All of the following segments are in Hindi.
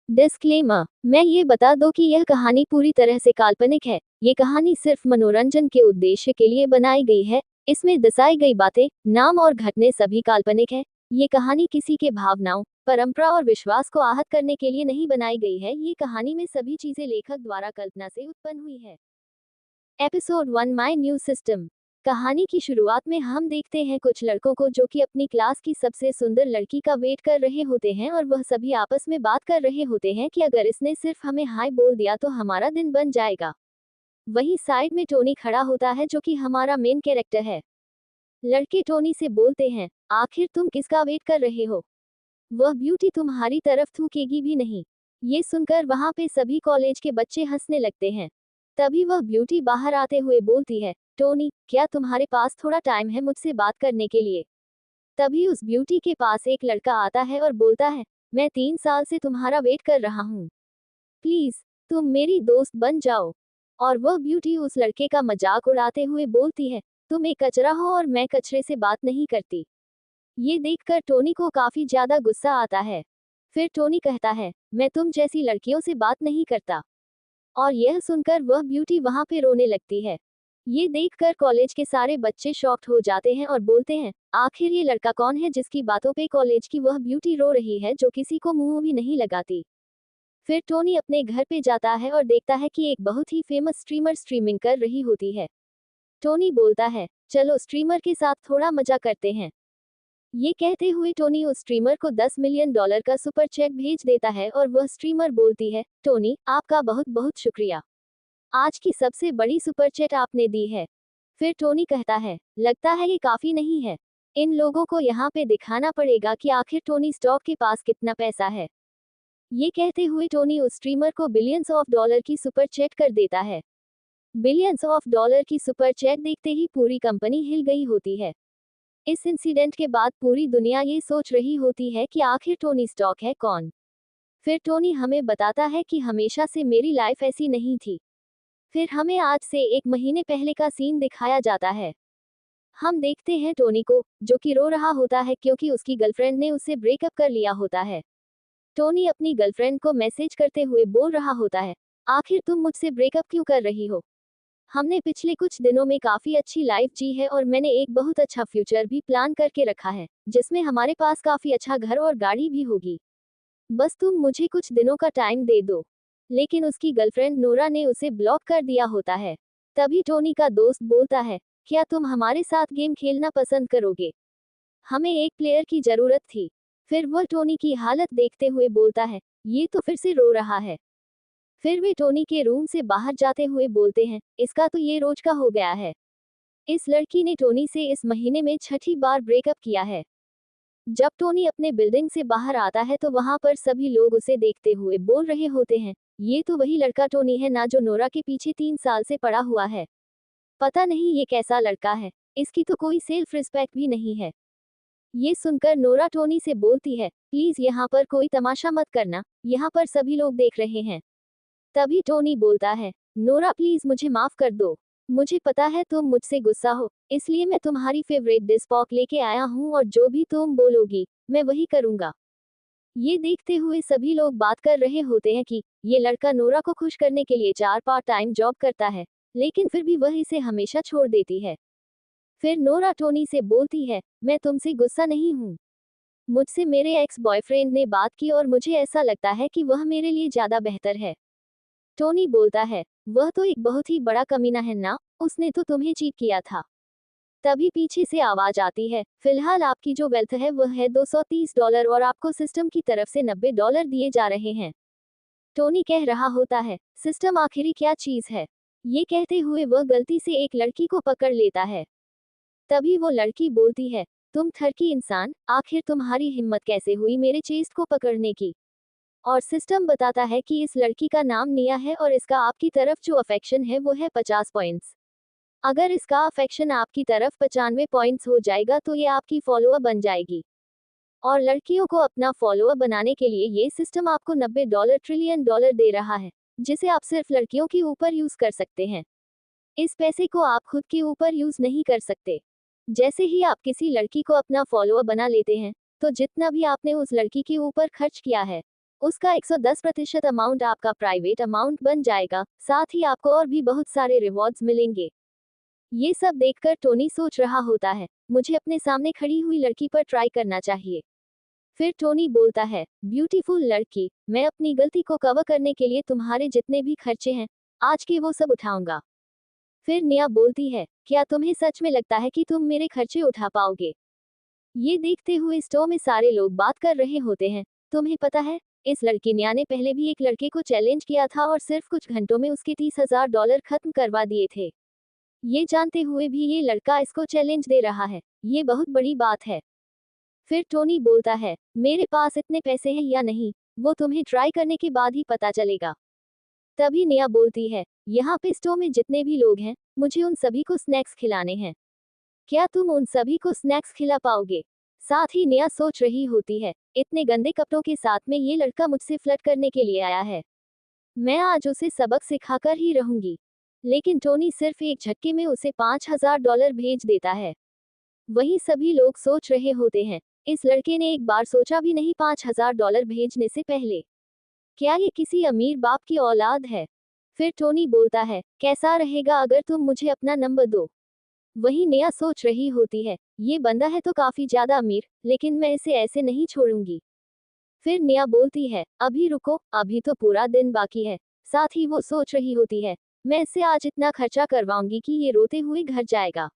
डिस्क्लेमर, मैं ये बता दूं कि यह कहानी पूरी तरह से काल्पनिक है। ये कहानी सिर्फ मनोरंजन के उद्देश्य के लिए बनाई गई है। इसमें दर्शाई गई बातें, नाम और घटने सभी काल्पनिक है। ये कहानी किसी के भावनाओं, परंपरा और विश्वास को आहत करने के लिए नहीं बनाई गई है। ये कहानी में सभी चीजें लेखक द्वारा कल्पना से उत्पन्न हुई है। Episode 1 my new system. कहानी की शुरुआत में हम देखते हैं कुछ लड़कों को जो कि अपनी क्लास की सबसे सुंदर लड़की का वेट कर रहे होते हैं और वह सभी आपस में बात कर रहे होते हैं कि अगर इसने सिर्फ हमें हाय बोल दिया तो हमारा दिन बन जाएगा। वहीं साइड में टोनी खड़ा होता है जो कि हमारा मेन कैरेक्टर है। लड़के टोनी से बोलते हैं, आखिर तुम किसका वेट कर रहे हो? वह ब्यूटी तुम्हारी तरफ थूकेगी भी नहीं। ये सुनकर वहां पे सभी कॉलेज के बच्चे हंसने लगते हैं। तभी वह ब्यूटी बाहर आते हुए बोलती है, टोनी, क्या तुम्हारे पास थोड़ा टाइम है मुझसे बात करने के लिए? तभी उस ब्यूटी के पास एक लड़का आता है और बोलता है, मैं 3 साल से तुम्हारा वेट कर रहा हूँ। प्लीज, तुम मेरी दोस्त बन जाओ। और वह ब्यूटी उस लड़के का मजाक उड़ाते हुए बोलती है, तुम एक कचरा हो और मैं कचरे से बात नहीं करती। ये देखकर टोनी को काफी ज्यादा गुस्सा आता है। फिर टोनी कहता है, मैं तुम जैसी लड़कियों से बात नहीं करता। और यह सुनकर वह ब्यूटी वहां पे रोने लगती है। ये देखकर कॉलेज के सारे बच्चे शॉक्ड हो जाते हैं और बोलते हैं, आखिर ये लड़का कौन है जिसकी बातों पे कॉलेज की वह ब्यूटी रो रही है जो किसी को मुंह भी नहीं लगाती। फिर टोनी अपने घर पे जाता है और देखता है कि एक बहुत ही फेमस स्ट्रीमर स्ट्रीमिंग कर रही होती है। टोनी बोलता है, चलो स्ट्रीमर के साथ थोड़ा मजा करते हैं। ये कहते हुए टोनी उस स्ट्रीमर को $10 मिलियन का सुपर चैट भेज देता है और वह स्ट्रीमर बोलती है, टोनी, आपका बहुत बहुत शुक्रिया। आज की सबसे बड़ी सुपर चैट आपने दी है। फिर टोनी कहता है, लगता है ये काफी नहीं है। इन लोगों को यहाँ पे दिखाना पड़ेगा कि आखिर टोनी स्टॉक के पास कितना पैसा है। ये कहते हुए टोनी उस स्ट्रीमर को बिलियंस ऑफ डॉलर की सुपर चैट कर देता है। बिलियंस ऑफ डॉलर की सुपर चैट देखते ही पूरी कंपनी हिल गई होती है। इस इंसिडेंट के बाद पूरी दुनिया ये सोच रही होती है कि आखिर टोनी स्टॉक है कौन। फिर टोनी हमें बताता है कि हमेशा से मेरी लाइफ ऐसी नहीं थी। फिर हमें आज से 1 महीने पहले का सीन दिखाया जाता है। हम देखते हैं टोनी को, जो कि रो रहा होता है क्योंकि उसकी गर्लफ्रेंड ने उससे ब्रेकअप कर लिया होता है। टोनी अपनी गर्लफ्रेंड को मैसेज करते हुए बोल रहा होता है, आखिर तुम मुझसे ब्रेकअप क्यों कर रही हो? हमने पिछले कुछ दिनों में काफी अच्छी लाइफ जी है और मैंने एक बहुत अच्छा फ्यूचर भी प्लान करके रखा है, जिसमें हमारे पास काफी अच्छा घर और गाड़ी भी होगी। बस तुम मुझे कुछ दिनों का टाइम दे दो। लेकिन उसकी गर्लफ्रेंड नोरा ने उसे ब्लॉक कर दिया होता है। तभी टोनी का दोस्त बोलता है, क्या तुम हमारे साथ गेम खेलना पसंद करोगे? हमें एक प्लेयर की जरूरत थी। फिर वह टोनी की हालत देखते हुए बोलता है, ये तो फिर से रो रहा है। फिर वे टोनी के रूम से बाहर जाते हुए बोलते हैं, इसका तो ये रोज का हो गया है। इस लड़की ने टोनी से इस महीने में 6ठी बार ब्रेकअप किया है। जब टोनी अपने बिल्डिंग से बाहर आता है तो वहां पर सभी लोग उसे देखते हुए बोल रहे होते हैं, ये तो वही लड़का टोनी है ना जो नोरा के पीछे 3 साल से पड़ा हुआ है। पता नहीं ये कैसा लड़का है, इसकी तो कोई सेल्फ रिस्पेक्ट भी नहीं है। ये सुनकर नोरा टोनी से बोलती है, प्लीज यहाँ पर कोई तमाशा मत करना, यहाँ पर सभी लोग देख रहे हैं। तभी टोनी बोलता है, नोरा प्लीज मुझे माफ कर दो। मुझे पता है तुम मुझसे गुस्सा हो, इसलिए मैं तुम्हारी फेवरेट डिश पॉक लेके आया हूँ और जो भी तुम बोलोगी, मैं वही करूँगा। ये देखते हुए सभी लोग बात कर रहे होते हैं कि ये लड़का नोरा को खुश करने के लिए 4 पार्ट टाइम जॉब करता है, लेकिन फिर भी वह इसे हमेशा छोड़ देती है। फिर नोरा टोनी से बोलती है, मैं तुमसे गुस्सा नहीं हूँ। मुझसे मेरे एक्स बॉयफ्रेंड ने बात की और मुझे ऐसा लगता है कि वह मेरे लिए ज्यादा बेहतर है। टोनी बोलता है, वह तो एक बहुत ही बड़ा कमीना है ना, उसने तो तुम्हें चीट किया था। तभी पीछे से आवाज आती है, फिलहाल आपकी जो वेल्थ है वह है $230 और आपको सिस्टम की तरफ से $90 दिए जा रहे हैं। टोनी कह रहा होता है, सिस्टम आखिरी क्या चीज है? ये कहते हुए वह गलती से एक लड़की को पकड़ लेता है। तभी वो लड़की बोलती है, तुम ठरकी इंसान, आखिर तुम्हारी हिम्मत कैसे हुई मेरे चेस्ट को पकड़ने की? और सिस्टम बताता है कि इस लड़की का नाम निया है और इसका आपकी तरफ जो अफेक्शन है वो है 50 पॉइंट्स। अगर इसका अफेक्शन आपकी तरफ 95 पॉइंट्स हो जाएगा तो ये आपकी फॉलोअर बन जाएगी। और लड़कियों को अपना फॉलोअर बनाने के लिए ये सिस्टम आपको $90 ट्रिलियन दे रहा है, जिसे आप सिर्फ लड़कियों के ऊपर यूज कर सकते हैं। इस पैसे को आप खुद के ऊपर यूज नहीं कर सकते। जैसे ही आप किसी लड़की को अपना फॉलोअर बना लेते हैं, तो जितना भी आपने उस लड़की के ऊपर खर्च किया है, उसका 110% अमाउंट आपका प्राइवेट अमाउंट बन जाएगा, साथ ही आपको और भी बहुत सारे रिवॉर्ड्स मिलेंगे। ये सब देखकर टोनी सोच रहा होता है, मुझे अपने सामने खड़ी हुई लड़की पर ट्राई करना चाहिए। फिर टोनी बोलता है, ब्यूटीफुल लड़की, मैं अपनी गलती को कवर करने के लिए तुम्हारे जितने भी खर्चे हैं, आज के वो सब उठाऊंगा। फिर निया बोलती है, क्या तुम्हें सच में लगता है कि तुम मेरे खर्चे उठा पाओगे? ये देखते हुए स्टोर में सारे लोग बात कर रहे होते हैं। तुम्हें पता है, इस लड़की निया ने पहले भी एक लड़के को चैलेंज किया था और सिर्फ कुछ घंटों में उसके $30,000 खत्म करवा दिए थे। ये जानते हुए भी ये लड़का इसको चैलेंज दे रहा है, ये बहुत बड़ी बात है। फिर टोनी बोलता है, मेरे पास इतने पैसे हैं या नहीं, वो तुम्हें ट्राई करने के बाद ही पता चलेगा। तभी निया बोलती है, यहाँ पे स्टोर में जितने भी लोग हैं, मुझे उन सभी को स्नैक्स खिलाने हैं। क्या तुम उन सभी को स्नैक्स खिला पाओगे? साथ ही निया सोच रही होती है, इतने गंदे कपड़ों के साथ में ये लड़का मुझसे फ्लर्ट करने के लिए आया है। मैं आज उसे सबक सिखाकर ही रहूंगी। लेकिन टोनी सिर्फ एक झटके में उसे $5,000 भेज देता है। वहीं सभी लोग सोच रहे होते हैं, इस लड़के ने एक बार सोचा भी नहीं $5,000 भेजने से पहले। क्या ये किसी अमीर बाप की औलाद है? फिर टोनी बोलता है, कैसा रहेगा अगर तुम मुझे अपना नंबर दो? वहीं निया सोच रही होती है, ये बंदा है तो काफी ज्यादा अमीर, लेकिन मैं इसे ऐसे नहीं छोड़ूंगी। फिर निया बोलती है, अभी रुको, अभी तो पूरा दिन बाकी है। साथ ही वो सोच रही होती है, मैं इससे आज इतना खर्चा करवाऊंगी कि ये रोते हुए घर जाएगा।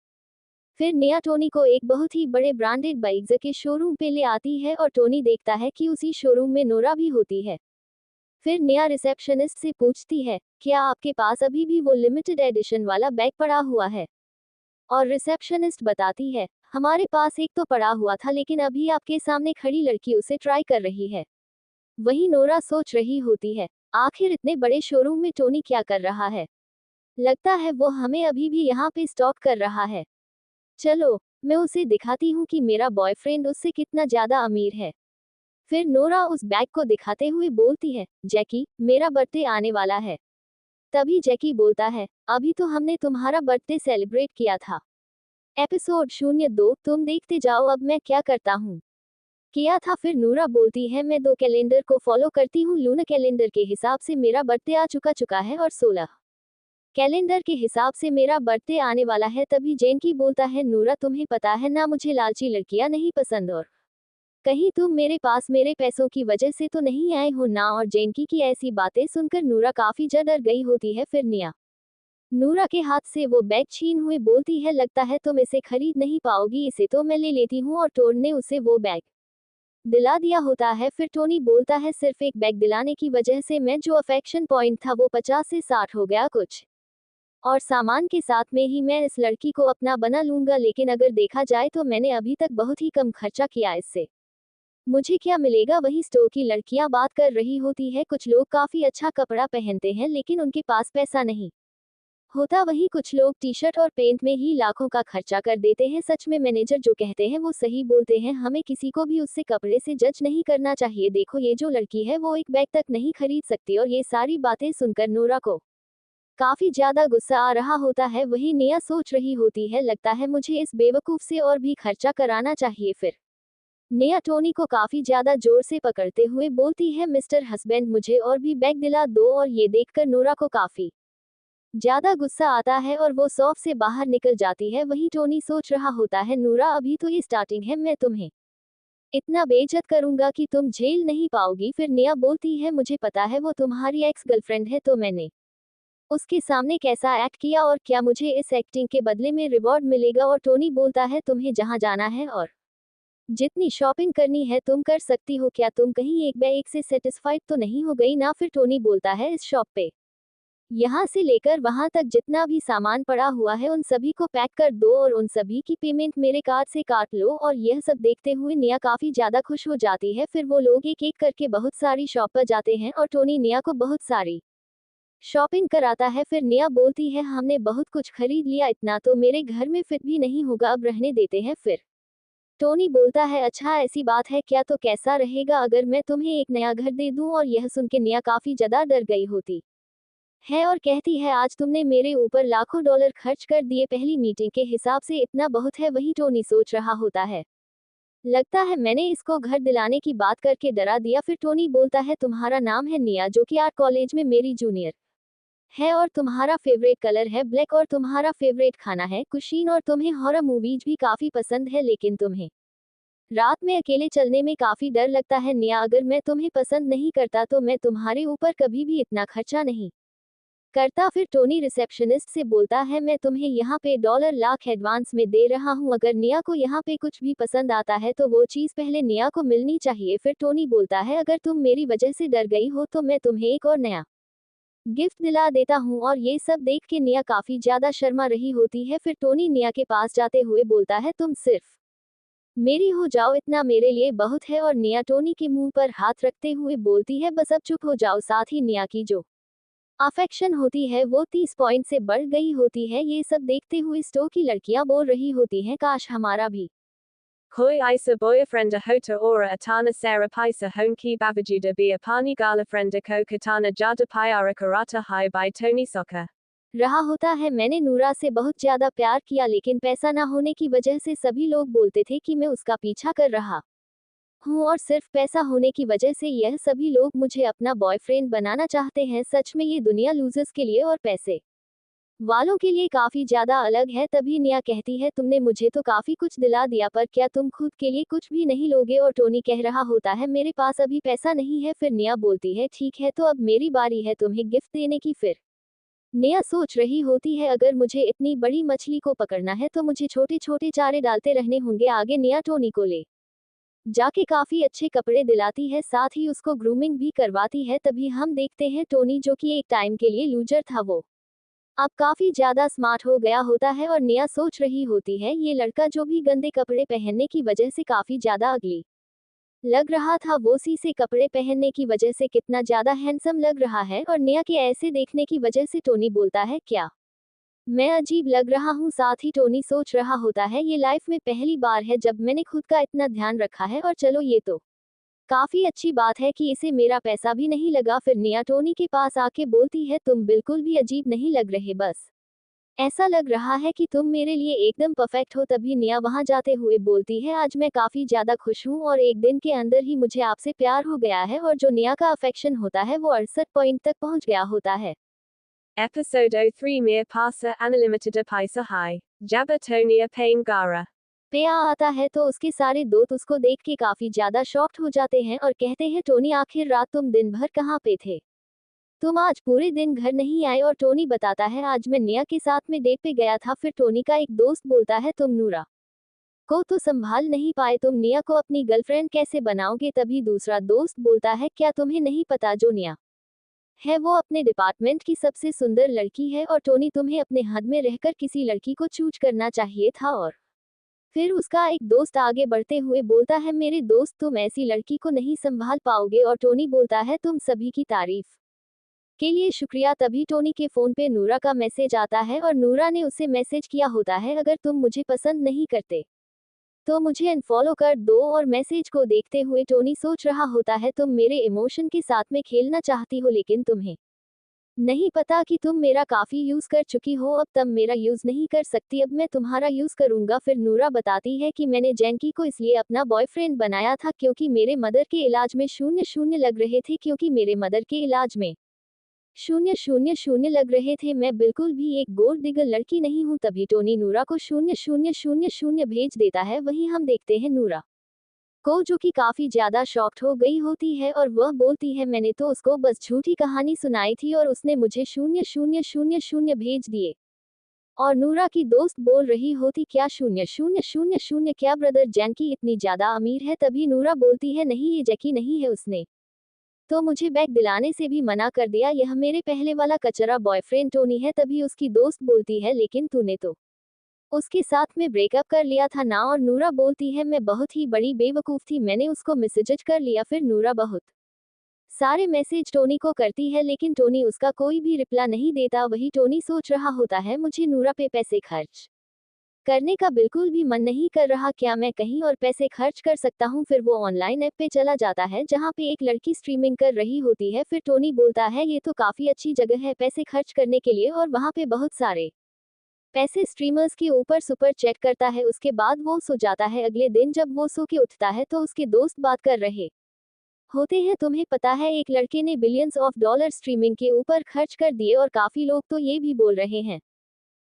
फिर निया टोनी को एक बहुत ही बड़े ब्रांडेड बाइक्स के शोरूम पे ले आती है और टोनी देखता है कि उसी शोरूम में नोरा भी होती है। फिर निया रिसेप्शनिस्ट से पूछती है, क्या आपके पास अभी भी वो लिमिटेड एडिशन वाला बैग पड़ा हुआ है? और रिसेप्शनिस्ट बताती है, हमारे पास एक तो पड़ा हुआ था लेकिन अभी आपके सामने खड़ी लड़की उसे ट्राई कर रही है। वहीं नोरा सोच रही होती है, आखिर इतने बड़े शोरूम में टोनी क्या कर रहा है? लगता है वो हमें अभी भी यहाँ पे स्टॉक कर रहा है। चलो, मैं उसे दिखाती हूँ कि मेरा बॉयफ्रेंड उससे कितना ज्यादा अमीर है। फिर नोरा उस बैग को दिखाते हुए बोलती है, जैकी, मेरा बर्थडे आने वाला है। तभी जैकी बोलता है, अभी तो हमने तुम्हारा बर्थडे सेलिब्रेट किया था। एपिसोड 02, तुम देखते जाओ अब मैं क्या करता हूँ। किया था। फिर नूरा बोलती है, मैं 2 कैलेंडर को फॉलो करती हूँ, लूना कैलेंडर के हिसाब से मेरा बर्थडे आ चुका है और 16 कैलेंडर के हिसाब से मेरा बर्थडे आने वाला है। तभी जेनकी बोलता है, नूरा तुम्हें पता है ना मुझे लालची लड़कियां नहीं पसंद, और कहीं तुम मेरे पास मेरे पैसों की वजह से तो नहीं आए हो ना? और जेनकी की ऐसी बातें सुनकर नूरा काफी डर गई होती है। फिर निया नूरा के हाथ से वो बैग छीन हुए बोलती है, लगता है तुम इसे खरीद नहीं पाओगी, इसे तो मैं ले लेती हूँ। और टोन ने उसे वो बैग दिला दिया होता है। फिर टोनी बोलता है, सिर्फ एक बैग दिलाने की वजह से मैं जो अफेक्शन पॉइंट था वो 50 से 60 हो गया कुछ, और सामान के साथ में ही मैं इस लड़की को अपना बना लूंगा। लेकिन अगर देखा जाए तो मैंने अभी तक बहुत ही कम खर्चा किया, इससे मुझे क्या मिलेगा? वही स्टोर की लड़कियां बात कर रही होती है, कुछ लोग काफी अच्छा कपड़ा पहनते हैं लेकिन उनके पास पैसा नहीं होता, वहीं कुछ लोग टी शर्ट और पेंट में ही लाखों का खर्चा कर देते हैं। सच में मैनेजर जो कहते हैं वो सही बोलते हैं, हमें किसी को भी उससे कपड़े से जज नहीं करना चाहिए। देखो ये जो लड़की है वो एक बैग तक नहीं खरीद सकती। और ये सारी बातें सुनकर नोरा को काफी ज्यादा गुस्सा आ रहा होता है। वही निया सोच रही होती है, लगता है मुझे इस बेवकूफ से और भी खर्चा कराना चाहिए। फिर निया टोनी को काफी ज्यादा जोर से पकड़ते हुए बोलती है, मिस्टर हस्बैंड मुझे और भी बैग दिला दो। और ये देखकर नोरा को काफी ज्यादा गुस्सा आता है और वो शॉप से बाहर निकल जाती है। वहीं टोनी सोच रहा होता है, नूरा अभी तो ये स्टार्टिंग है, मैं तुम्हें इतना बेइज्जत करूंगा कि तुम झेल नहीं पाओगी। फिर निया बोलती है, मुझे पता है वो तुम्हारी एक्स गर्लफ्रेंड है, तो मैंने उसके सामने कैसा एक्ट किया और क्या मुझे इस एक्टिंग के बदले में रिवॉर्ड मिलेगा? और टोनी बोलता है, तुम्हें जहां जाना है और जितनी शॉपिंग करनी है तुम कर सकती हो, क्या तुम कहीं एक बैग से सेटिस्फाइड तो नहीं हो गई ना? फिर टोनी बोलता है, इस शॉप पे यहाँ से लेकर वहां तक जितना भी सामान पड़ा हुआ है उन सभी को पैक कर दो और उन सभी की पेमेंट मेरे कार्ड से काट लो। और यह सब देखते हुए निया काफी ज्यादा खुश हो जाती है। फिर वो लोग एक एक करके बहुत सारी शॉप पर जाते हैं और टोनी निया को बहुत सारी शॉपिंग कराता है। फिर निया बोलती है, हमने बहुत कुछ खरीद लिया, इतना तो मेरे घर में फिट भी नहीं होगा, अब रहने देते हैं। फिर टोनी बोलता है, अच्छा ऐसी बात है क्या? तो कैसा रहेगा अगर मैं तुम्हें एक नया घर दे दूं? और यह सुन के निया काफी ज्यादा डर गई होती है और कहती है, आज तुमने मेरे ऊपर लाखों डॉलर खर्च कर दिए, पहली मीटिंग के हिसाब से इतना बहुत है। वही टोनी सोच रहा होता है, लगता है मैंने इसको घर दिलाने की बात करके डरा दिया। फिर टोनी बोलता है तुम्हारा नाम है निया, जो कि आर्ट कॉलेज में मेरी जूनियर है, और तुम्हारा फेवरेट कलर है ब्लैक, और तुम्हारा फेवरेट खाना है कुशीन, और तुम्हें हॉरर मूवीज भी काफी पसंद है, लेकिन तुम्हें रात में अकेले चलने में काफी डर लगता है। निया, अगर मैं तुम्हें पसंद नहीं करता तो मैं तुम्हारे ऊपर कभी भी इतना खर्चा नहीं करता। फिर टोनी रिसेप्शनिस्ट से बोलता है मैं तुम्हें यहाँ पे $1,00,000 एडवांस में दे रहा हूँ, अगर निया को यहाँ पे कुछ भी पसंद आता है तो वो चीज पहले निया को मिलनी चाहिए। फिर टोनी बोलता है अगर तुम मेरी वजह से डर गई हो तो मैं तुम्हें एक और नया गिफ्ट दिला देता हूँ, और ये सब देख के निया काफी ज्यादा शर्मा रही होती है। फिर टोनी निया के पास जाते हुए बोलता है तुम सिर्फ मेरी हो जाओ, इतना मेरे लिए बहुत है, और निया टोनी के मुंह पर हाथ रखते हुए बोलती है बस अब चुप हो जाओ। साथ ही निया की जो अफेक्शन होती है वो 30 पॉइंट से बढ़ गई होती है। ये सब देखते हुए स्टो की लड़कियां बोल रही होती हैं काश हमारा भी Koi isa boyfrienda hota ora atana Sarah paisa honki babajuda bia pani gala frienda ko katana jada pyara karata hai by Tony Soccer. रहा होता है। मैंने नूरा से बहुत ज्यादा प्यार किया, लेकिन पैसा ना होने की वजह से सभी लोग बोलते थे कि मैं उसका पीछा कर रहा हूँ, और सिर्फ पैसा होने की वजह से यह सभी लोग मुझे अपना बॉयफ्रेंड बनाना चाहते हैं। सच में ये दुनिया लूजर्स के लिए और पैसे वालों के लिए काफी ज्यादा अलग है। तभी निया कहती है तुमने मुझे तो काफी कुछ दिला दिया, पर क्या तुम खुद के लिए कुछ भी नहीं लोगे? और टोनी कह रहा होता है मेरे पास अभी पैसा नहीं है। फिर निया बोलती है ठीक है, तो अब मेरी बारी है तुम्हें गिफ्ट देने की। फिर निया सोच रही होती है अगर मुझे इतनी बड़ी मछली को पकड़ना है तो मुझे छोटे छोटे चारे डालते रहने होंगे। आगे निया टोनी को ले जाके काफी अच्छे कपड़े दिलाती है, साथ ही उसको ग्रूमिंग भी करवाती है। तभी हम देखते हैं टोनी, जो कि एक टाइम के लिए लूजर था, वो अब काफी ज्यादा स्मार्ट हो गया होता है। और निया सोच रही होती है ये लड़का जो भी गंदे कपड़े पहनने की वजह से काफी ज्यादा अगली लग रहा था, वो सी से कपड़े पहनने की वजह से कितना ज्यादा हैंडसम लग रहा है। और निया के ऐसे देखने की वजह से टोनी बोलता है क्या मैं अजीब लग रहा हूँ? साथ ही टोनी सोच रहा होता है ये लाइफ में पहली बार है जब मैंने खुद का इतना ध्यान रखा है, और चलो ये तो काफी अच्छी बात है कि इसे मेरा पैसा भी नहीं लगा। फिर निया टोनी के पास आके बोलती है तुम बिल्कुल भी अजीब नहीं लग रहे, बस ऐसा लग रहा है कि तुम मेरे लिए एकदम परफेक्ट हो। तभी निया वहां जाते हुए बोलती है आज मैं काफी ज्यादा खुश हूँ, और एक दिन के अंदर ही मुझे आपसे प्यार हो गया है, और जो निया का अफेक्शन होता है वो 68 पॉइंट तक पहुंच गया होता है। Episode 03 Mir Pasa Unlimited Paisa High. Jabba Tonia Pain Gara. पे आता है तो उसके सारे दोस्त उसको देख के काफी ज्यादा शॉक्ड हो जाते हैं और कहते हैं टोनी आखिर रात तुम दिन भर कहाँ पे थे? तुम आज पूरे दिन घर नहीं आए? और टोनी बताता है आज मैं निया के साथ में डेट पे गया था। फिर टोनी का एक दोस्त बोलता है तुम नूरा को तो संभाल नहीं पाए, तुम निया को अपनी गर्लफ्रेंड कैसे बनाओगे? तभी दूसरा दोस्त बोलता है क्या तुम्हें नहीं पता जो निया है वो अपने डिपार्टमेंट की सबसे सुंदर लड़की है, और टोनी तुम्हें अपने हद में रहकर किसी लड़की को चूज करना चाहिए था। और फिर उसका एक दोस्त आगे बढ़ते हुए बोलता है मेरे दोस्त तुम ऐसी लड़की को नहीं संभाल पाओगे। और टोनी बोलता है तुम सभी की तारीफ के लिए शुक्रिया। तभी टोनी के फोन पे नूरा का मैसेज आता है, और नूरा ने उसे मैसेज किया होता है अगर तुम मुझे पसंद नहीं करते तो मुझे अनफॉलो कर दो। और मैसेज को देखते हुए टोनी सोच रहा होता है तुम मेरे इमोशन के साथ में खेलना चाहती हो, लेकिन तुम्हें नहीं पता कि तुम मेरा काफी यूज कर चुकी हो, अब तुम मेरा यूज नहीं कर सकती, अब मैं तुम्हारा यूज करूंगा। फिर नूरा बताती है कि मैंने जैंकी को इसलिए अपना बॉयफ्रेंड बनाया था क्योंकि मेरे मदर के इलाज में 0-0 लग रहे थे, क्योंकि मेरे मदर के इलाज में 0-0-0 लग रहे थे। मैं बिल्कुल भी एक गोल्ड डिगर लड़की नहीं हूँ। तभी टोनी नूरा को 0-0-0 भेज देता है। वहीं हम देखते हैं नूरा को, जो कि काफी ज्यादा शॉक्ड हो गई होती है, और वह बोलती है मैंने तो उसको बस झूठी कहानी सुनाई थी और उसने मुझे 0-0-0 भेज दिए। और नूरा की दोस्त बोल रही होती क्या 0-0-0? क्या ब्रदर जैंकी इतनी ज्यादा अमीर है? तभी नूरा बोलती है नहीं ये जैकी नहीं है, उसने तो मुझे बैग दिलाने से भी मना कर दिया, यह मेरे पहले वाला कचरा बॉयफ्रेंड टोनी है। तभी उसकी दोस्त बोलती है लेकिन तूने तो उसके साथ में ब्रेकअप कर लिया था ना? और नूरा बोलती है मैं बहुत ही बड़ी बेवकूफ थी, मैंने उसको मैसेज कर लिया। फिर नूरा बहुत सारे मैसेज टोनी को करती है, लेकिन टोनी उसका कोई भी रिप्लाई नहीं देता। वही टोनी सोच रहा होता है मुझे नूरा पे पैसे खर्च करने का बिल्कुल भी मन नहीं कर रहा, क्या मैं कहीं और पैसे खर्च कर सकता हूँ? फिर वो ऑनलाइन ऐप पे चला जाता है जहाँ पे एक लड़की स्ट्रीमिंग कर रही होती है। फिर टोनी बोलता है ये तो काफी अच्छी जगह है पैसे खर्च करने के लिए, और वहाँ पे बहुत सारे पैसे स्ट्रीमर्स के ऊपर सुपर चैट करता है, उसके बाद वो सो जाता है। अगले दिन जब वो सो के उठता है तो उसके दोस्त बात कर रहे होते हैं। तुम्हें पता है एक लड़के ने बिलियंस ऑफ डॉलर स्ट्रीमिंग के ऊपर खर्च कर दिए और काफी लोग तो ये भी बोल रहे हैं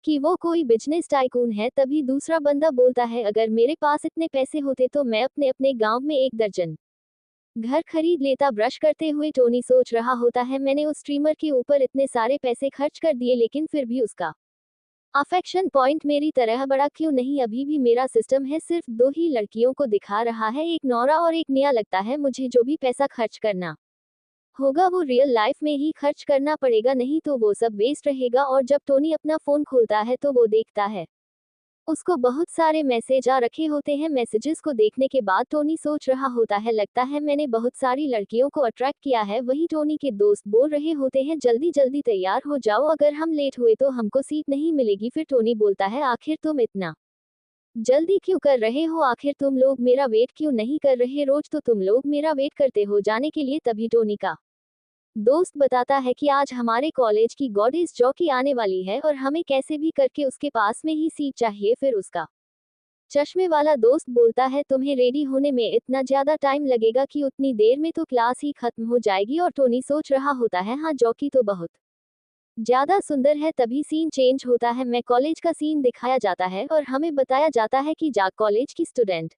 कि वो कोई बिजनेस टाइकून है। तभी दूसरा बंदा बोलता है अगर मेरे पास इतने पैसे होते तो मैं अपने अपने गांव में 1 दर्जन घर खरीद लेता। ब्रश करते हुए टोनी सोच रहा होता है मैंने उस स्ट्रीमर के ऊपर इतने सारे पैसे खर्च कर दिए लेकिन फिर भी उसका अफेक्शन पॉइंट मेरी तरह बड़ा क्यों नहीं। अभी भी मेरा सिस्टम है सिर्फ 2 ही लड़कियों को दिखा रहा है, एक नौरा और एक निया। लगता है मुझे जो भी पैसा खर्च करना होगा वो रियल लाइफ में ही खर्च करना पड़ेगा, नहीं तो वो सब वेस्ट रहेगा। और जब टोनी अपना फोन खोलता है तो वो देखता है उसको बहुत सारे मैसेज आ रखे होते हैं। मैसेजेस को देखने के बाद टोनी सोच रहा होता है लगता है मैंने बहुत सारी लड़कियों को अट्रैक्ट किया है। वहीं टोनी के दोस्त बोल रहे होते हैं जल्दी जल्दी तैयार हो जाओ, अगर हम लेट हुए तो हमको सीट नहीं मिलेगी। फिर टोनी बोलता है आखिर तुम इतना जल्दी क्यों कर रहे हो, आखिर तुम लोग मेरा वेट क्यों नहीं कर रहे, रोज तो तुम लोग मेरा वेट करते हो जाने के लिए। तभी टोनी का दोस्त बताता है कि आज हमारे कॉलेज की गॉडेस जॉकी आने वाली है और हमें कैसे भी करके उसके पास में ही सीट चाहिए। फिर उसका चश्मे वाला दोस्त बोलता है तुम्हें रेडी होने में इतना ज्यादा टाइम लगेगा कि उतनी देर में तो क्लास ही खत्म हो जाएगी। और टोनी सोच रहा होता है हाँ जॉकी तो बहुत ज्यादा सुंदर है। तभी सीन चेंज होता है, मैं कॉलेज का सीन दिखाया जाता है और हमें बताया जाता है कि जाक कॉलेज की स्टूडेंट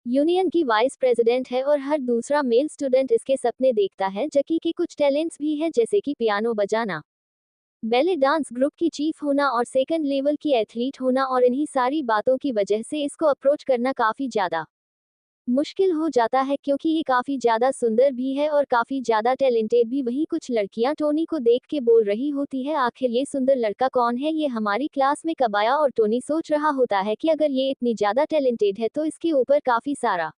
यूनियन की वाइस प्रेसिडेंट है और हर दूसरा मेल स्टूडेंट इसके सपने देखता है। जकी के कुछ टैलेंट्स भी है जैसे कि पियानो बजाना, बैले डांस ग्रुप की चीफ होना और सेकंड लेवल की एथलीट होना। और इन्हीं सारी बातों की वजह से इसको अप्रोच करना काफी ज्यादा मुश्किल हो जाता है क्योंकि ये काफी ज्यादा सुंदर भी है और काफी ज्यादा टैलेंटेड भी। वहीं कुछ लड़कियां टोनी को देख के बोल रही होती है आखिर ये सुंदर लड़का कौन है, ये हमारी क्लास में कब आया। और टोनी सोच रहा होता है कि अगर ये इतनी ज्यादा टैलेंटेड है तो इसके ऊपर काफी सारा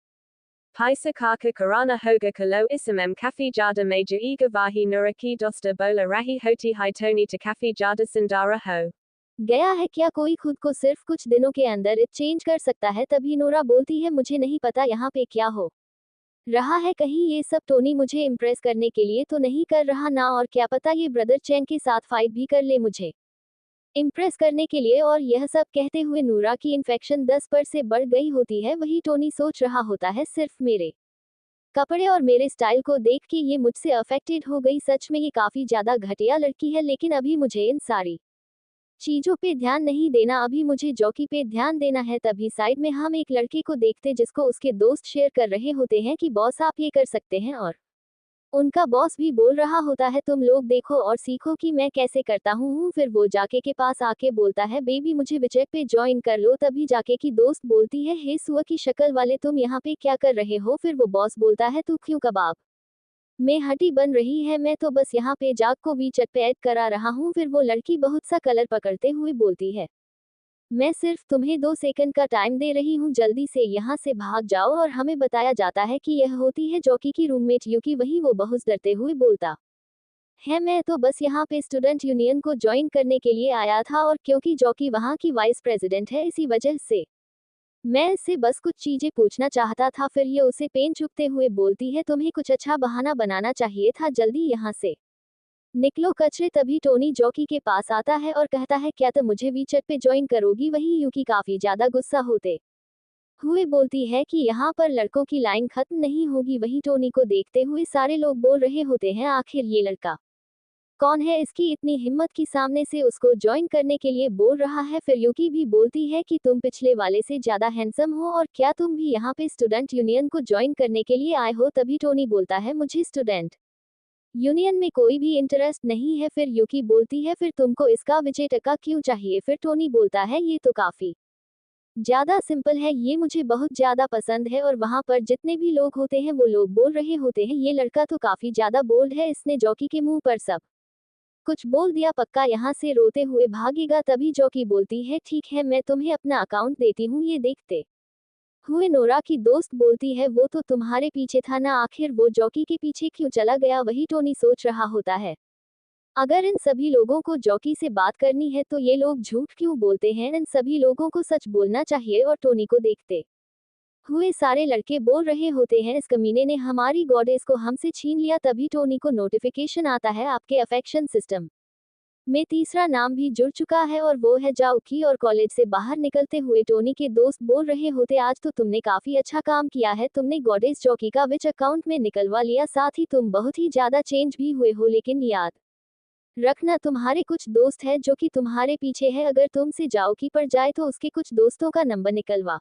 Paisa kaka karana hoga kalo isamem kafi jada major ega vahi nuraki dosta bola rahi hoti hitoni to kafi jada sandara ho. गया है क्या, कोई खुद को सिर्फ कुछ दिनों के अंदर चेंज कर सकता है। तभी नोरा बोलती है मुझे नहीं पता यहाँ पे क्या हो रहा है, कहीं ये सब टोनी मुझे इम्प्रेस करने के लिए तो नहीं कर रहा ना, और क्या पता ये ब्रदर चैन के साथ फाइट भी कर ले मुझे इम्प्रेस करने के लिए। और यह सब कहते हुए नूरा की इन्फेक्शन 10 पर से बढ़ गई होती है। वही टोनी सोच रहा होता है सिर्फ मेरे कपड़े और मेरे स्टाइल को देख के ये मुझसे अफेक्टेड हो गई, सच में ये काफी ज्यादा घटिया लड़की है। लेकिन अभी मुझे इन सारी चीजों पे ध्यान नहीं देना, अभी मुझे जॉकी पे ध्यान देना है। तभी साइड में हम एक लड़के को देखते जिसको उसके दोस्त शेयर कर रहे होते हैं कि बॉस आप ये कर सकते हैं, और उनका बॉस भी बोल रहा होता है तुम लोग देखो और सीखो कि मैं कैसे करता हूँ। फिर वो जाके के पास आके बोलता है बेबी मुझे विचेट पे ज्वाइन कर लो। तभी जाके की दोस्त बोलती है हे सुअर की शक्ल वाले तुम यहाँ पे क्या कर रहे हो। फिर वो बॉस बोलता है तू क्यों कबाब में हड्डी बन रही है, मैं तो बस यहाँ पे जाक को वीचैट पे ऐड करा रहा हूँ। फिर वो लड़की बहुत सा कलर पकड़ते हुए बोलती है मैं सिर्फ तुम्हें 2 सेकंड का टाइम दे रही हूँ, जल्दी से यहाँ से भाग जाओ। और हमें बताया जाता है कि यह होती है जॉकी की रूममेट यूकी। वहीं वो बहुत डरते हुए बोलता है मैं तो बस यहाँ पे स्टूडेंट यूनियन को ज्वाइन करने के लिए आया था, और क्योंकि जॉकी वहाँ की वाइस प्रेसिडेंट है इसी वजह से मैं इससे बस कुछ चीजें पूछना चाहता था। फिर ये उसे पेन चुभते हुए बोलती है तुम्हें कुछ अच्छा बहाना बनाना चाहिए था, जल्दी यहाँ से निकलो कचरे। तभी टोनी जॉकी के पास आता है और कहता है क्या तुम मुझे वीचैट पे ज्वाइन करोगी। वहीं यूकी काफी ज्यादा गुस्सा होते हुए बोलती है कि यहाँ पर लड़कों की लाइन खत्म नहीं होगी। वहीं टोनी को देखते हुए सारे लोग बोल रहे होते हैं आखिर ये लड़का कौन है, इसकी इतनी हिम्मत की सामने से उसको ज्वाइन करने के लिए बोल रहा है। फिर यूकी भी बोलती है कि तुम पिछले वाले से ज्यादा हैंडसम हो और क्या तुम भी यहाँ पे स्टूडेंट यूनियन को ज्वाइन करने के लिए आए हो। तभी टोनी बोलता है मुझे स्टूडेंट यूनियन में कोई भी इंटरेस्ट नहीं है। फिर यूकी बोलती है फिर तुमको इसका विजय टका क्यों चाहिए। फिर टोनी बोलता है ये तो काफी ज्यादा सिंपल है, ये मुझे बहुत ज्यादा पसंद है। और वहां पर जितने भी लोग होते हैं वो लोग बोल रहे होते हैं ये लड़का तो काफी ज्यादा बोल्ड है, इसने जॉकी के मुंह पर सब कुछ बोल दिया, पक्का यहाँ से रोते हुए भागेगा। तभी जॉकी बोलती है ठीक है मैं तुम्हें अपना अकाउंट देती हूँ। ये देखते हुए नोरा की दोस्त बोलती है वो तो तुम्हारे पीछे था ना, आखिर वो जॉकी के पीछे क्यों चला गया। वही टोनी सोच रहा होता है अगर इन सभी लोगों को जॉकी से बात करनी है तो ये लोग झूठ क्यों बोलते हैं, इन सभी लोगों को सच बोलना चाहिए। और टोनी को देखते हुए सारे लड़के बोल रहे होते हैं इस कमीने ने हमारी गॉडेस को हमसे छीन लिया। तभी टोनी को नोटिफिकेशन आता है आपके अफेक्शन सिस्टम में तीसरा नाम भी जुड़ चुका है और वो है जाओकी। और कॉलेज से बाहर निकलते हुए टोनी के दोस्त बोल रहे होते, आज तो तुमने काफी अच्छा काम किया है, तुमने गॉडेस जॉकी का विच अकाउंट में निकलवा लिया, साथ ही तुम बहुत ही ज्यादा चेंज भी हुए हो। लेकिन याद रखना, तुम्हारे कुछ दोस्त हैं जो कि तुम्हारे पीछे है, अगर तुमसे जाओकी पर जाए तो उसके कुछ दोस्तों का नंबर निकलवा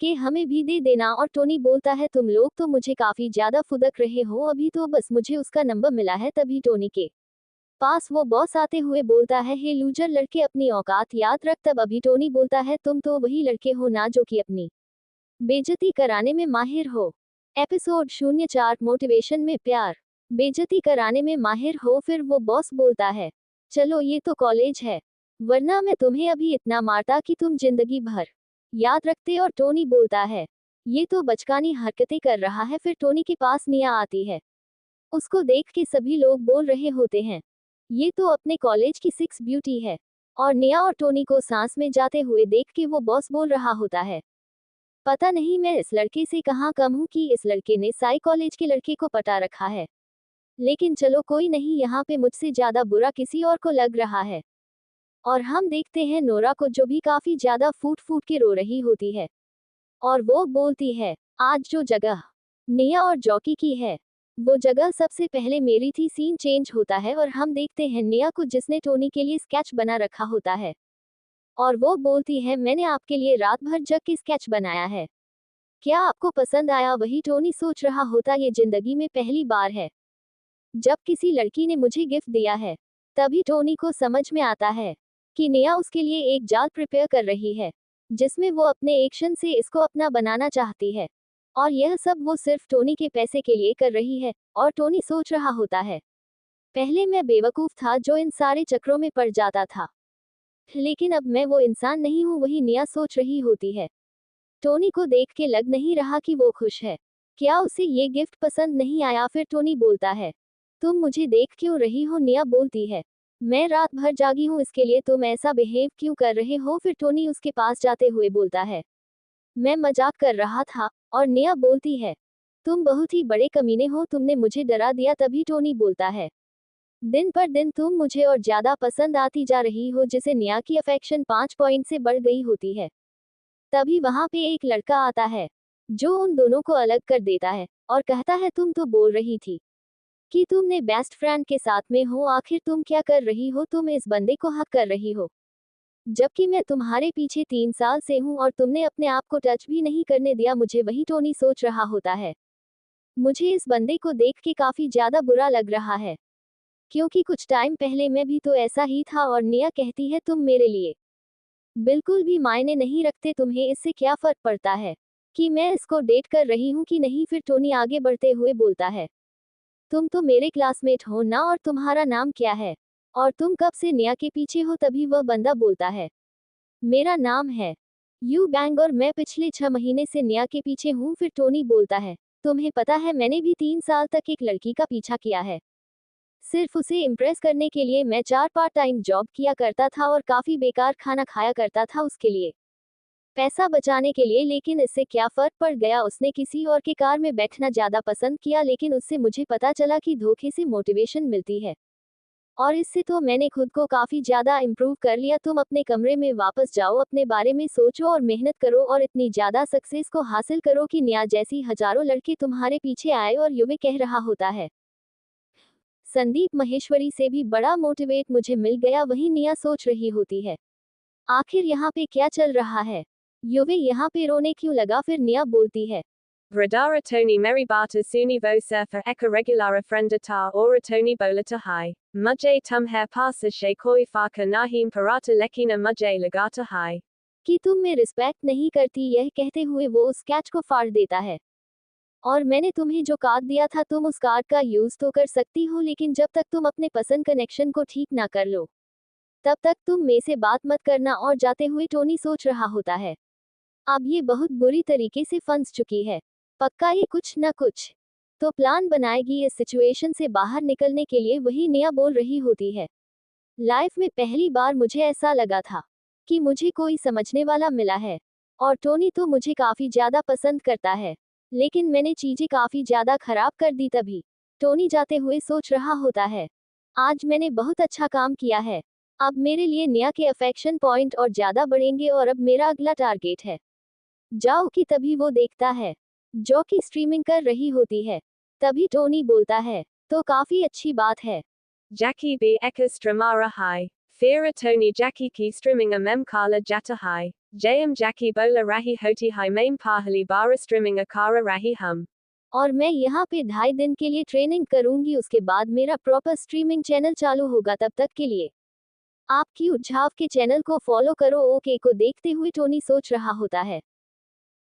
के हमें भी दे देना। और टोनी बोलता है, तुम लोग तो मुझे काफी ज्यादा फुदक रहे हो, अभी तो बस मुझे उसका नंबर मिला है। तभी टोनी के पास वो बॉस आते हुए बोलता है, हे लूजर लड़के, अपनी औकात याद रख। तब अभी टोनी बोलता है, तुम तो वही लड़के हो ना जो कि अपनी बेइज्जती कराने में माहिर हो। एपिसोड 04 मोटिवेशन में प्यार। बेइज्जती कराने में माहिर हो। फिर वो बॉस बोलता है, चलो ये तो कॉलेज है, वरना मैं तुम्हें अभी इतना मारता कि तुम जिंदगी भर याद रखते। और टोनी बोलता है, ये तो बचकानी हरकतें कर रहा है। फिर टोनी के पास निया आती है, उसको देख के सभी लोग बोल रहे होते हैं, ये तो अपने कॉलेज की सिक्स ब्यूटी है। और निया और टोनी को सांस में जाते हुए देख के वो बॉस बोल रहा होता है, पता नहीं मैं इस लड़के से कहाँ कम हूँ कि इस लड़के ने साई कॉलेज के लड़के को पटा रखा है। लेकिन चलो कोई नहीं, यहाँ पे मुझसे ज्यादा बुरा किसी और को लग रहा है। और हम देखते हैं नोरा को, जो भी काफी ज्यादा फूट फूट के रो रही होती है। और वो बोलती है, आज जो जगह निया और जॉकी की है, वो जगह सबसे पहले मेरी थी। सीन चेंज होता है और हम देखते हैं निया को, जिसने टोनी के लिए स्केच बना रखा होता है। और वो बोलती है, मैंने आपके लिए रात भर जग के स्केच बनाया है, क्या आपको पसंद आया? वही टोनी सोच रहा होता, ये जिंदगी में पहली बार है जब किसी लड़की ने मुझे गिफ्ट दिया है। तभी टोनी को समझ में आता है कि निया उसके लिए एक जाल प्रिपेयर कर रही है, जिसमें वो अपने एक्शन से इसको अपना बनाना चाहती है। और यह सब वो सिर्फ टोनी के पैसे के लिए कर रही है। और टोनी सोच रहा होता है, पहले मैं बेवकूफ था जो इन सारे चक्रों में पड़ जाता था, लेकिन अब मैं वो इंसान नहीं हूँ। वही निया सोच रही होती है। टोनी को देख के लग नहीं रहा कि वो खुश है, क्या उसे ये गिफ्ट पसंद नहीं आया? फिर टोनी बोलता है, तुम मुझे देख क्यों रही हो? निया बोलती है, मैं रात भर जागी हूँ, इसके लिए तुम ऐसा बिहेव क्यों कर रहे हो? फिर टोनी उसके पास जाते हुए बोलता है, मैं मजाक कर रहा था। और निया बोलती है, तुम बहुत ही बड़े कमीने हो, तुमने मुझे डरा दिया। तभी टोनी बोलता है, दिन पर दिन तुम मुझे और ज्यादा पसंद आती जा रही हो, जिसे निया की अफेक्शन 5 पॉइंट से बढ़ गई होती है। तभी वहां पे एक लड़का आता है, जो उन दोनों को अलग कर देता है और कहता है, तुम तो बोल रही थी कि तुमने बेस्ट फ्रेंड के साथ में हो, आखिर तुम क्या कर रही हो? तुम इस बंदे को हक कर रही हो, जबकि मैं तुम्हारे पीछे 3 साल से हूँ और तुमने अपने आप को टच भी नहीं करने दिया मुझे। वही टोनी सोच रहा होता है, मुझे इस बंदे को देख के काफी ज्यादा बुरा लग रहा है, क्योंकि कुछ टाइम पहले मैं भी तो ऐसा ही था। और निया कहती है, तुम मेरे लिए बिल्कुल भी मायने नहीं रखते, तुम्हें इससे क्या फर्क पड़ता है कि मैं इसको डेट कर रही हूँ कि नहीं? फिर टोनी आगे बढ़ते हुए बोलता है, तुम तो मेरे क्लासमेट हो ना, और तुम्हारा नाम क्या है? और तुम कब से निया के पीछे हो? तभी वह बंदा बोलता है, मेरा नाम है यू बैंग और मैं पिछले 6 महीने से निया के पीछे हूँ। फिर टोनी बोलता है, तुम्हें पता है मैंने भी 3 साल तक एक लड़की का पीछा किया है, सिर्फ उसे इम्प्रेस करने के लिए। मैं 4 पार्ट टाइम जॉब किया करता था और काफी बेकार खाना खाया करता था उसके लिए, पैसा बचाने के लिए। लेकिन इससे क्या फर्क पड़ गया? उसने किसी और के कार में बैठना ज्यादा पसंद किया, लेकिन उससे मुझे पता चला कि धोखे से मोटिवेशन मिलती है, और इससे तो मैंने खुद को काफी ज्यादा इम्प्रूव कर लिया। तुम अपने कमरे में वापस जाओ, अपने बारे में सोचो और मेहनत करो, और इतनी ज्यादा सक्सेस को हासिल करो कि निया जैसी हजारों लड़के तुम्हारे पीछे आए। और युवे कह रहा होता है, संदीप महेश्वरी से भी बड़ा मोटिवेट मुझे मिल गया। वही निया सोच रही होती है, आखिर यहाँ पे क्या चल रहा है? युवे यहाँ पे रोने क्यों लगा? फिर निया बोलती है, Radara Tony Meribata Suni vo surfer eka regulara friendata ora Tony bolata hai. Mujhe tum hair pasa she koi faka nahim parata lekina mujhe lagata hai. कि तुम में रिस्पेक्ट नहीं करती। यह कहते हुए वो उस कैच को फाड़ देता है, और मैंने तुम्हें जो कार्ड दिया था, तुम उस कार्ड का यूज तो कर सकती हो, लेकिन जब तक तुम अपने पसंद कनेक्शन को ठीक ना कर लो, तब तक तुम में से बात मत करना। और जाते हुए टोनी सोच रहा होता है, अब ये बहुत बुरी तरीके से फंस चुकी है, पक्का ये कुछ न कुछ तो प्लान बनाएगी इस सिचुएशन से बाहर निकलने के लिए। वही निया बोल रही होती है, लाइफ में पहली बार मुझे ऐसा लगा था कि मुझे कोई समझने वाला मिला है, और टोनी तो मुझे काफी ज्यादा पसंद करता है, लेकिन मैंने चीजें काफी ज्यादा खराब कर दी। तभी टोनी जाते हुए सोच रहा होता है, आज मैंने बहुत अच्छा काम किया है। अब मेरे लिए नया के अफेक्शन पॉइंट और ज्यादा बढ़ेंगे और अब मेरा अगला टारगेट है। जाओ कि तभी वो देखता है जो कि स्ट्रीमिंग कर रही होती है। तभी टोनी बोलता है, तो काफी अच्छी बात है। Jackie B. Eka Stramara High. Fira Tony Jackie Ki Streaming a Mem Kala Jata High. JM Jackie Bola Rahi Hoti High Main Pahali Bara Streaming a Kara Rahi Hum. और मैं यहाँ पे 2.5 दिन के लिए ट्रेनिंग करूंगी, उसके बाद मेरा प्रॉपर स्ट्रीमिंग चैनल चालू होगा। तब तक के लिए आपकी उज्झाव के चैनल को फॉलो करो। ओके को देखते हुए टोनी सोच रहा होता है,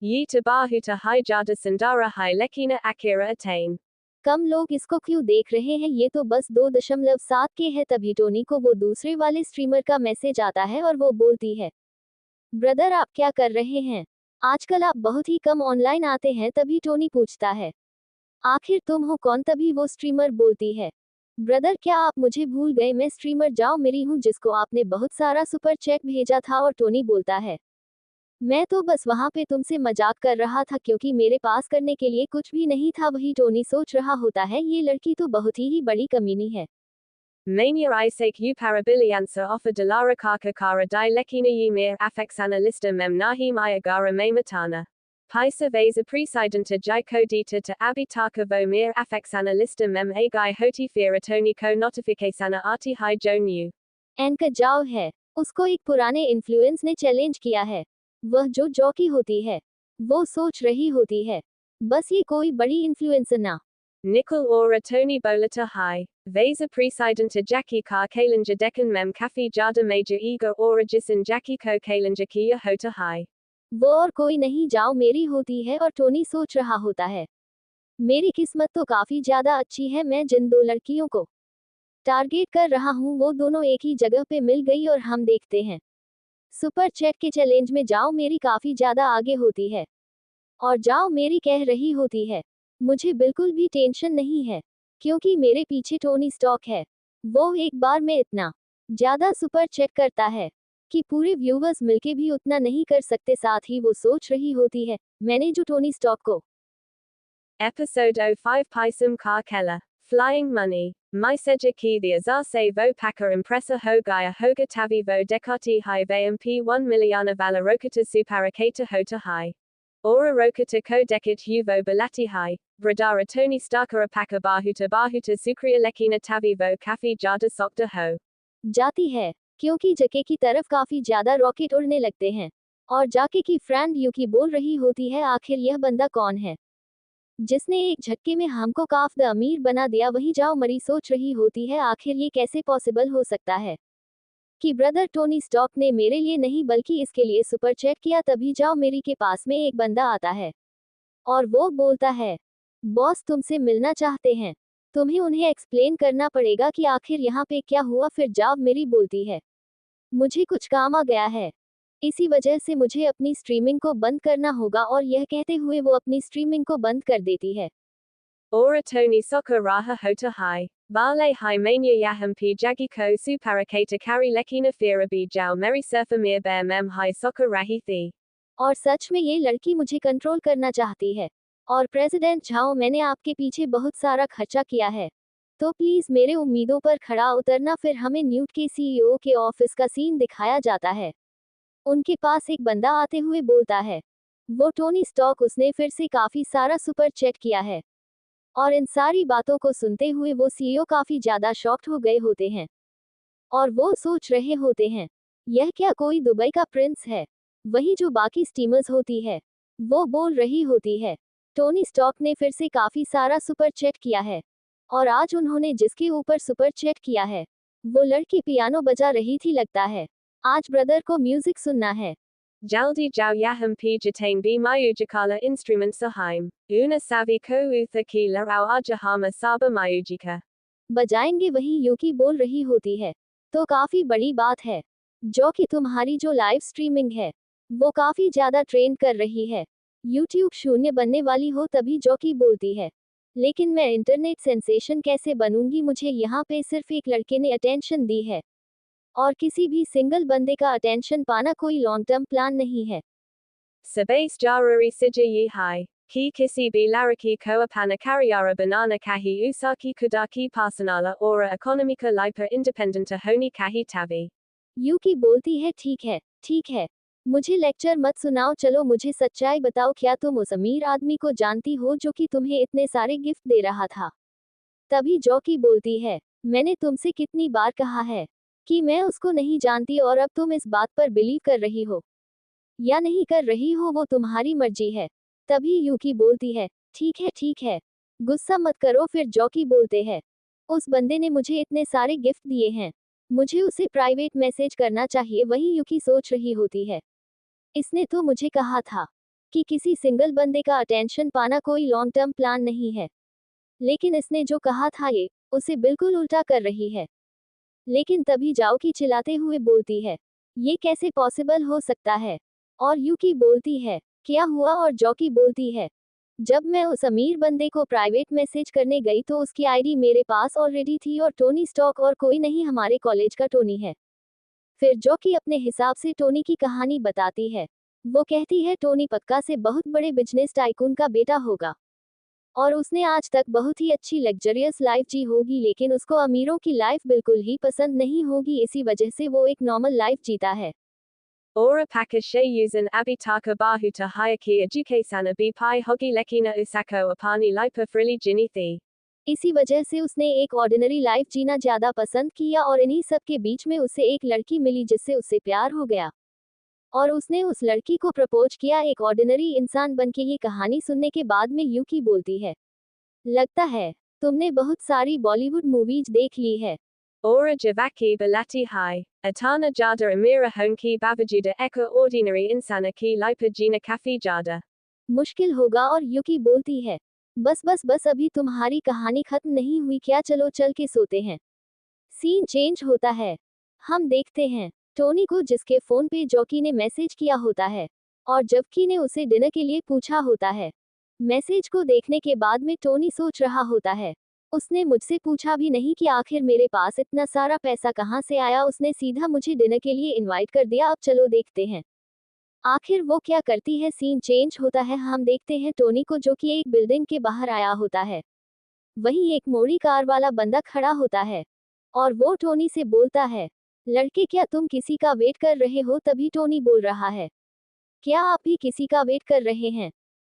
Yi Tabahuta High Jada Sandara High Lekina Akira Attain. कम लोग इसको क्यों देख रहे हैं, ये तो बस 2.7 के है। तभी टोनी को वो दूसरे वाले स्ट्रीमर का मैसेज आता है और वो बोलती है, ब्रदर आप क्या कर रहे हैं? आजकल आप बहुत ही कम ऑनलाइन आते हैं। तभी टोनी पूछता है, आखिर तुम हो कौन? तभी वो स्ट्रीमर बोलती है, ब्रदर क्या आप मुझे भूल गए? मैं स्ट्रीमर जाओ मेरी हूँ, जिसको आपने बहुत सारा सुपर चैट भेजा था। और टोनी बोलता है, मैं तो बस वहां पे तुमसे मजाक कर रहा था क्योंकि मेरे पास करने के लिए कुछ भी नहीं था। वही टोनी सोच रहा होता है, ये लड़की तो बहुत ही बड़ी कमीनी है। Mania Isaac U Parabiliansa Offer Delara Kaka Kara Di Lekina Ymir Afexana Lista Mem Nahim Iagara Matana. Paisa Vesa Presidenta Jaiko Dita to Abitaka Vomir Afexana Lista Mem Agai Hoti Fira Tony Ko Notificasana Arti Hai Jo New. Anchor जाओ है, उसको एक पुराने इन्फ्लुएंस ने चैलेंज किया है। वह जो जॉकी होती है, वो सोच रही होती है बस ये कोई बड़ी इन्फ्लुएंसर ना। Nickel Ora Tony Bolata High. Vesa Presidenta Jackie Ka Kalanja Dekan Mem Kafi Jada Major Ega Ora Jisan Jackie Ko Kalanja Kia Hota High. वो और कोई नहीं, जाओ मेरी होती है। और टोनी सोच रहा होता है, मेरी किस्मत तो काफी ज्यादा अच्छी है। मैं जिन 2 लड़कियों को टारगेट कर रहा हूँ वो दोनों एक ही जगह पे मिल गई और हम देखते हैं सुपर चैट के चैलेंज में जाओ मेरी काफी ज्यादा आगे होती है। और जाओ मेरी कह रही होती है, मुझे बिल्कुल भी टेंशन नहीं है क्योंकि मेरे पीछे टोनी स्टॉक है। वो एक बार में इतना ज्यादा सुपर चैट करता है कि पूरे व्यूवर्स मिलके भी उतना नहीं कर सकते। साथ ही वो सोच रही होती है, मैंने जो टोनी स्टॉक को Episode 05 Paisum Ka Kella. Flying Money. Myseja Ki the Azase Vo Paka Impressa Hogaya Hoga Tavi Vo Dekati High Vamp 1 Miliana Vala Rokata Suparakata Hota High. Ora Rokata Ko Dekat Uvo Balati High. Bradara Tony Starkara Paka Bahuta Sukria Lekina Tavi Vo Kafi Jada Sokta Ho. जाती है क्योंकि जके की तरफ काफी ज्यादा रॉकेट उड़ने लगते हैं। और जाके की फ्रेंड यूकी बोल रही होती है, आखिर यह बंदा कौन है जिसने एक झटके में हमको काफ द अमीर बना दिया? वही जाओ मरी सोच रही होती है, आखिर ये कैसे पॉसिबल हो सकता है कि ब्रदर टोनी स्टॉक ने मेरे लिए नहीं बल्कि इसके लिए सुपर चैट किया। तभी जाओ मेरी के पास में एक बंदा आता है और वो बोलता है, बॉस तुमसे मिलना चाहते हैं, तुम्हें उन्हें एक्सप्लेन करना पड़ेगा कि आखिर यहाँ पे क्या हुआ। फिर जाओ मेरी बोलती है, मुझे कुछ काम आ गया है, इसी वजह से मुझे अपनी स्ट्रीमिंग को बंद करना होगा। और यह कहते हुए वो अपनी स्ट्रीमिंग को बंद कर देती है। Ora Tony Soccer Raha Hota High. Vale High Mania Yahampi Jagi Ko Suparakata Kari Lekina Fira Bi Jao Meri Surfer Mir Bear Mem High Soccer Rahi Thi. और सच में ये लड़की मुझे कंट्रोल करना चाहती है। और प्रेसिडेंट झाओ, मैंने आपके पीछे बहुत सारा खर्चा किया है, तो प्लीज मेरे उम्मीदों पर खड़ा उतरना। फिर हमें न्यूट के सीईओ के ऑफिस का सीन दिखाया जाता है। उनके पास एक बंदा आते हुए बोलता है, वो टोनी स्टॉक, उसने फिर से काफी सारा सुपर चैट किया है। और इन सारी बातों को सुनते हुए वो सीईओ काफी ज्यादा शॉक्ड हो गए होते हैं और वो सोच रहे होते हैं, यह क्या कोई दुबई का प्रिंस है? वही जो बाकी स्टीमर्स होती है वो बोल रही होती है, टोनी स्टॉक ने फिर से काफी सारा सुपर चैट किया है। और आज उन्होंने जिसके ऊपर सुपर चैट किया है वो लड़की पियानो बजा रही थी। लगता है आज ब्रदर को म्यूजिक सुनना है। Jaldi Jau Yahampi Jatain B Mayujakala Instrument Sahaim. Una Savi Ko Utha Ki Larau Ajahama Saba Mayujika. बजाएंगे, वही यूकी बोल रही होती है, तो काफी बड़ी बात है जो कि तुम्हारी जो लाइव स्ट्रीमिंग है वो काफी ज्यादा ट्रेन कर रही है, यूट्यूब शून्य बनने वाली हो। तभी जो कि बोलती है, लेकिन मैं इंटरनेट सेंसेशन कैसे बनूंगी? मुझे यहाँ पे सिर्फ एक लड़के ने अटेंशन दी है और किसी भी सिंगल बंदे का अटेंशन पाना कोई लॉन्ग टर्म प्लान नहीं है। Sabase Jaruri Sija Yi Hai. Ki kisibi laraki koa panakariara banana kahi usaki kudaki pasanala ora economica lipa independenta honi kahi tavi. यूकी बोलती है ठीक है, मुझे लेक्चर मत सुनाओ, चलो मुझे सच्चाई बताओ, क्या तुम उस अमीर आदमी को जानती हो जो कि तुम्हें इतने सारे गिफ्ट दे रहा था? तभी जॉकी बोलती है, मैंने तुमसे कितनी बार कहा है कि मैं उसको नहीं जानती और अब तुम इस बात पर बिलीव कर रही हो या नहीं कर रही हो वो तुम्हारी मर्जी है। तभी यूकी बोलती है, ठीक है, गुस्सा मत करो। फिर जॉकी बोलते हैं, उस बंदे ने मुझे इतने सारे गिफ्ट दिए हैं, मुझे उसे प्राइवेट मैसेज करना चाहिए। वही यूकी सोच रही होती है, इसने तो मुझे कहा था कि किसी सिंगल बंदे का अटेंशन पाना कोई लॉन्ग टर्म प्लान नहीं है, लेकिन इसने जो कहा था ये उसे बिल्कुल उल्टा कर रही है। लेकिन तभी जाओकी चिल्लाते हुए बोलती है, ये कैसे पॉसिबल हो सकता है? और यूकी बोलती है, क्या हुआ? और जॉकी बोलती है, जब मैं उस अमीर बंदे को प्राइवेट मैसेज करने गई तो उसकी आईडी मेरे पास ऑलरेडी थी और टोनी स्टॉक और कोई नहीं, हमारे कॉलेज का टोनी है। फिर जॉकी अपने हिसाब से टोनी की कहानी बताती है। वो कहती है टोनी पक्का से बहुत बड़े बिजनेस टाइकून का बेटा होगा और उसने आज तक बहुत ही अच्छी लग्जरियस लाइफ जी होगी, लेकिन उसको अमीरों की लाइफ बिल्कुल ही पसंद नहीं होगी, इसी वजह से वो एक नॉर्मल लाइफ जीता है। Ora pakashe yusan abitaka bahuta hayaki edukasana bipai hogi lekina usako apani lipa frilly jinithi. इसी वजह से उसने एक ऑर्डिनरी लाइफ जीना ज्यादा पसंद किया और इन्हीं सब के बीच में उसे एक लड़की मिली जिससे उससे प्यार हो गया और उसने उस लड़की को प्रपोज किया एक ऑर्डिनरी इंसान बनके। ये कहानी सुनने के बाद में यूकी बोलती है, लगता है तुमने बहुत सारी बॉलीवुड मूवीज देख ली है। Ora javaki balati hai, atana jada amira honki babajuda eka ordinary insana ki lipa jina kafi jada. मुश्किल होगा। और यूकी बोलती है, बस अभी तुम्हारी कहानी खत्म नहीं हुई क्या, चलो चल के सोते हैं। सीन चेंज होता है, हम देखते हैं टोनी को जिसके फोन पे जॉकी ने मैसेज किया होता है और जबकि ने उसे डिनर के लिए पूछा होता है। मैसेज को देखने के बाद में टोनी सोच रहा होता है, उसने मुझसे पूछा भी नहीं कि आखिर मेरे पास इतना सारा पैसा कहाँ से आया, उसने सीधा मुझे डिनर के लिए इनवाइट कर दिया। अब चलो देखते हैं आखिर वो क्या करती है। सीन चेंज होता है, हम देखते हैं टोनी को जो कि एक बिल्डिंग के बाहर आया होता है। वहीं एक मोड़ी कार वाला बंदा खड़ा होता है और वो टोनी से बोलता है, लड़के क्या तुम किसी का वेट कर रहे हो? तभी टोनी बोल रहा है, क्या आप भी किसी का वेट कर रहे हैं?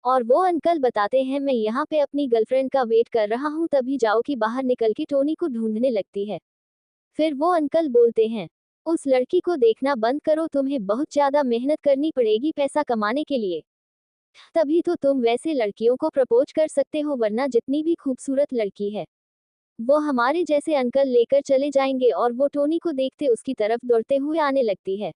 और वो अंकल बताते हैं, मैं यहाँ पे अपनी गर्लफ्रेंड का वेट कर रहा हूँ। तभी जाओकी बाहर निकल के टोनी को ढूंढने लगती है। फिर वो अंकल बोलते हैं, उस लड़की को देखना बंद करो, तुम्हें बहुत ज्यादा मेहनत करनी पड़ेगी पैसा कमाने के लिए, तभी तो तुम वैसे लड़कियों को प्रपोज कर सकते हो, वरना जितनी भी खूबसूरत लड़की है वो हमारे जैसे अंकल लेकर चले जाएंगे। और वो टोनी को देखते उसकी तरफ दौड़ते हुए आने लगती है।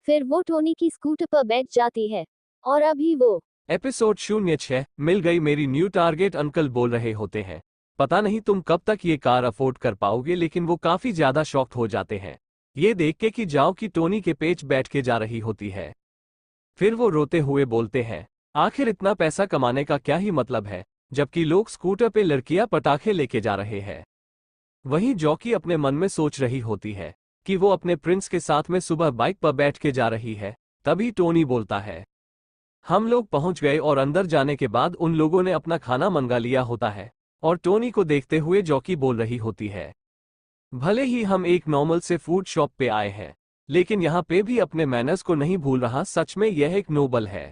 फिर वो टोनी की स्कूटर पर बैठ जाती है और अभी वो एपिसोड 06 मिल गई मेरी न्यू टारगेट। अंकल बोल रहे होते हैं, पता नहीं तुम कब तक ये कार अफोर्ड कर पाओगे, लेकिन वो काफी ज्यादा शॉक्ड हो जाते हैं ये देख के कि जाओ कि टोनी के पेच बैठ के जा रही होती है। फिर वो रोते हुए बोलते हैं, आखिर इतना पैसा कमाने का क्या ही मतलब है जबकि लोग स्कूटर पे लड़कियां पटाखे लेके जा रहे हैं। वहीं जॉकी अपने मन में सोच रही होती है कि वो अपने प्रिंस के साथ में सुबह बाइक पर बैठ के जा रही है। तभी टोनी बोलता है, हम लोग पहुंच गए और अंदर जाने के बाद उन लोगों ने अपना खाना मंगा लिया होता है और टोनी को देखते हुए जॉकी बोल रही होती है, भले ही हम एक नॉर्मल से फूड शॉप पे आए हैं, लेकिन यहाँ पे भी अपने मैनर्स को नहीं भूल रहा। सच में यह एक नोबल है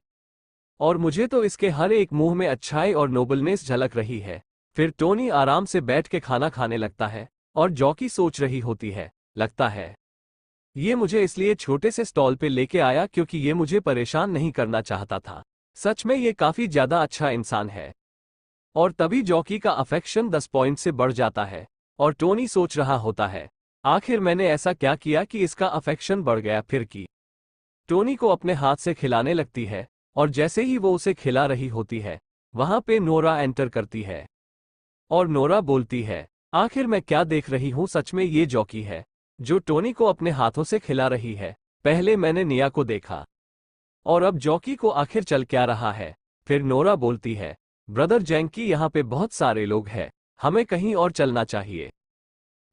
और मुझे तो इसके हर एक मुंह में अच्छाई और नोबलनेस झलक रही है। फिर टोनी आराम से बैठ के खाना खाने लगता है और जॉकी सोच रही होती है, लगता है ये मुझे इसलिए छोटे से स्टॉल पे लेके आया क्योंकि ये मुझे परेशान नहीं करना चाहता था। सच में ये काफी ज्यादा अच्छा इंसान है। और तभी जॉकी का अफेक्शन 10 पॉइंट से बढ़ जाता है और टोनी सोच रहा होता है, आखिर मैंने ऐसा क्या किया कि इसका अफेक्शन बढ़ गया। फिर की टोनी को अपने हाथ से खिलाने लगती है और जैसे ही वो उसे खिला रही होती है वहां पे नोरा एंटर करती है और नोरा बोलती है, आखिर मैं क्या देख रही हूं, सच में ये जॉकी है जो टोनी को अपने हाथों से खिला रही है। पहले मैंने निया को देखा और अब जॉकी को आखिर चल क्या रहा है। फिर नोरा बोलती है, ब्रदर जेंकी यहाँ पे बहुत सारे लोग हैं, हमें कहीं और चलना चाहिए।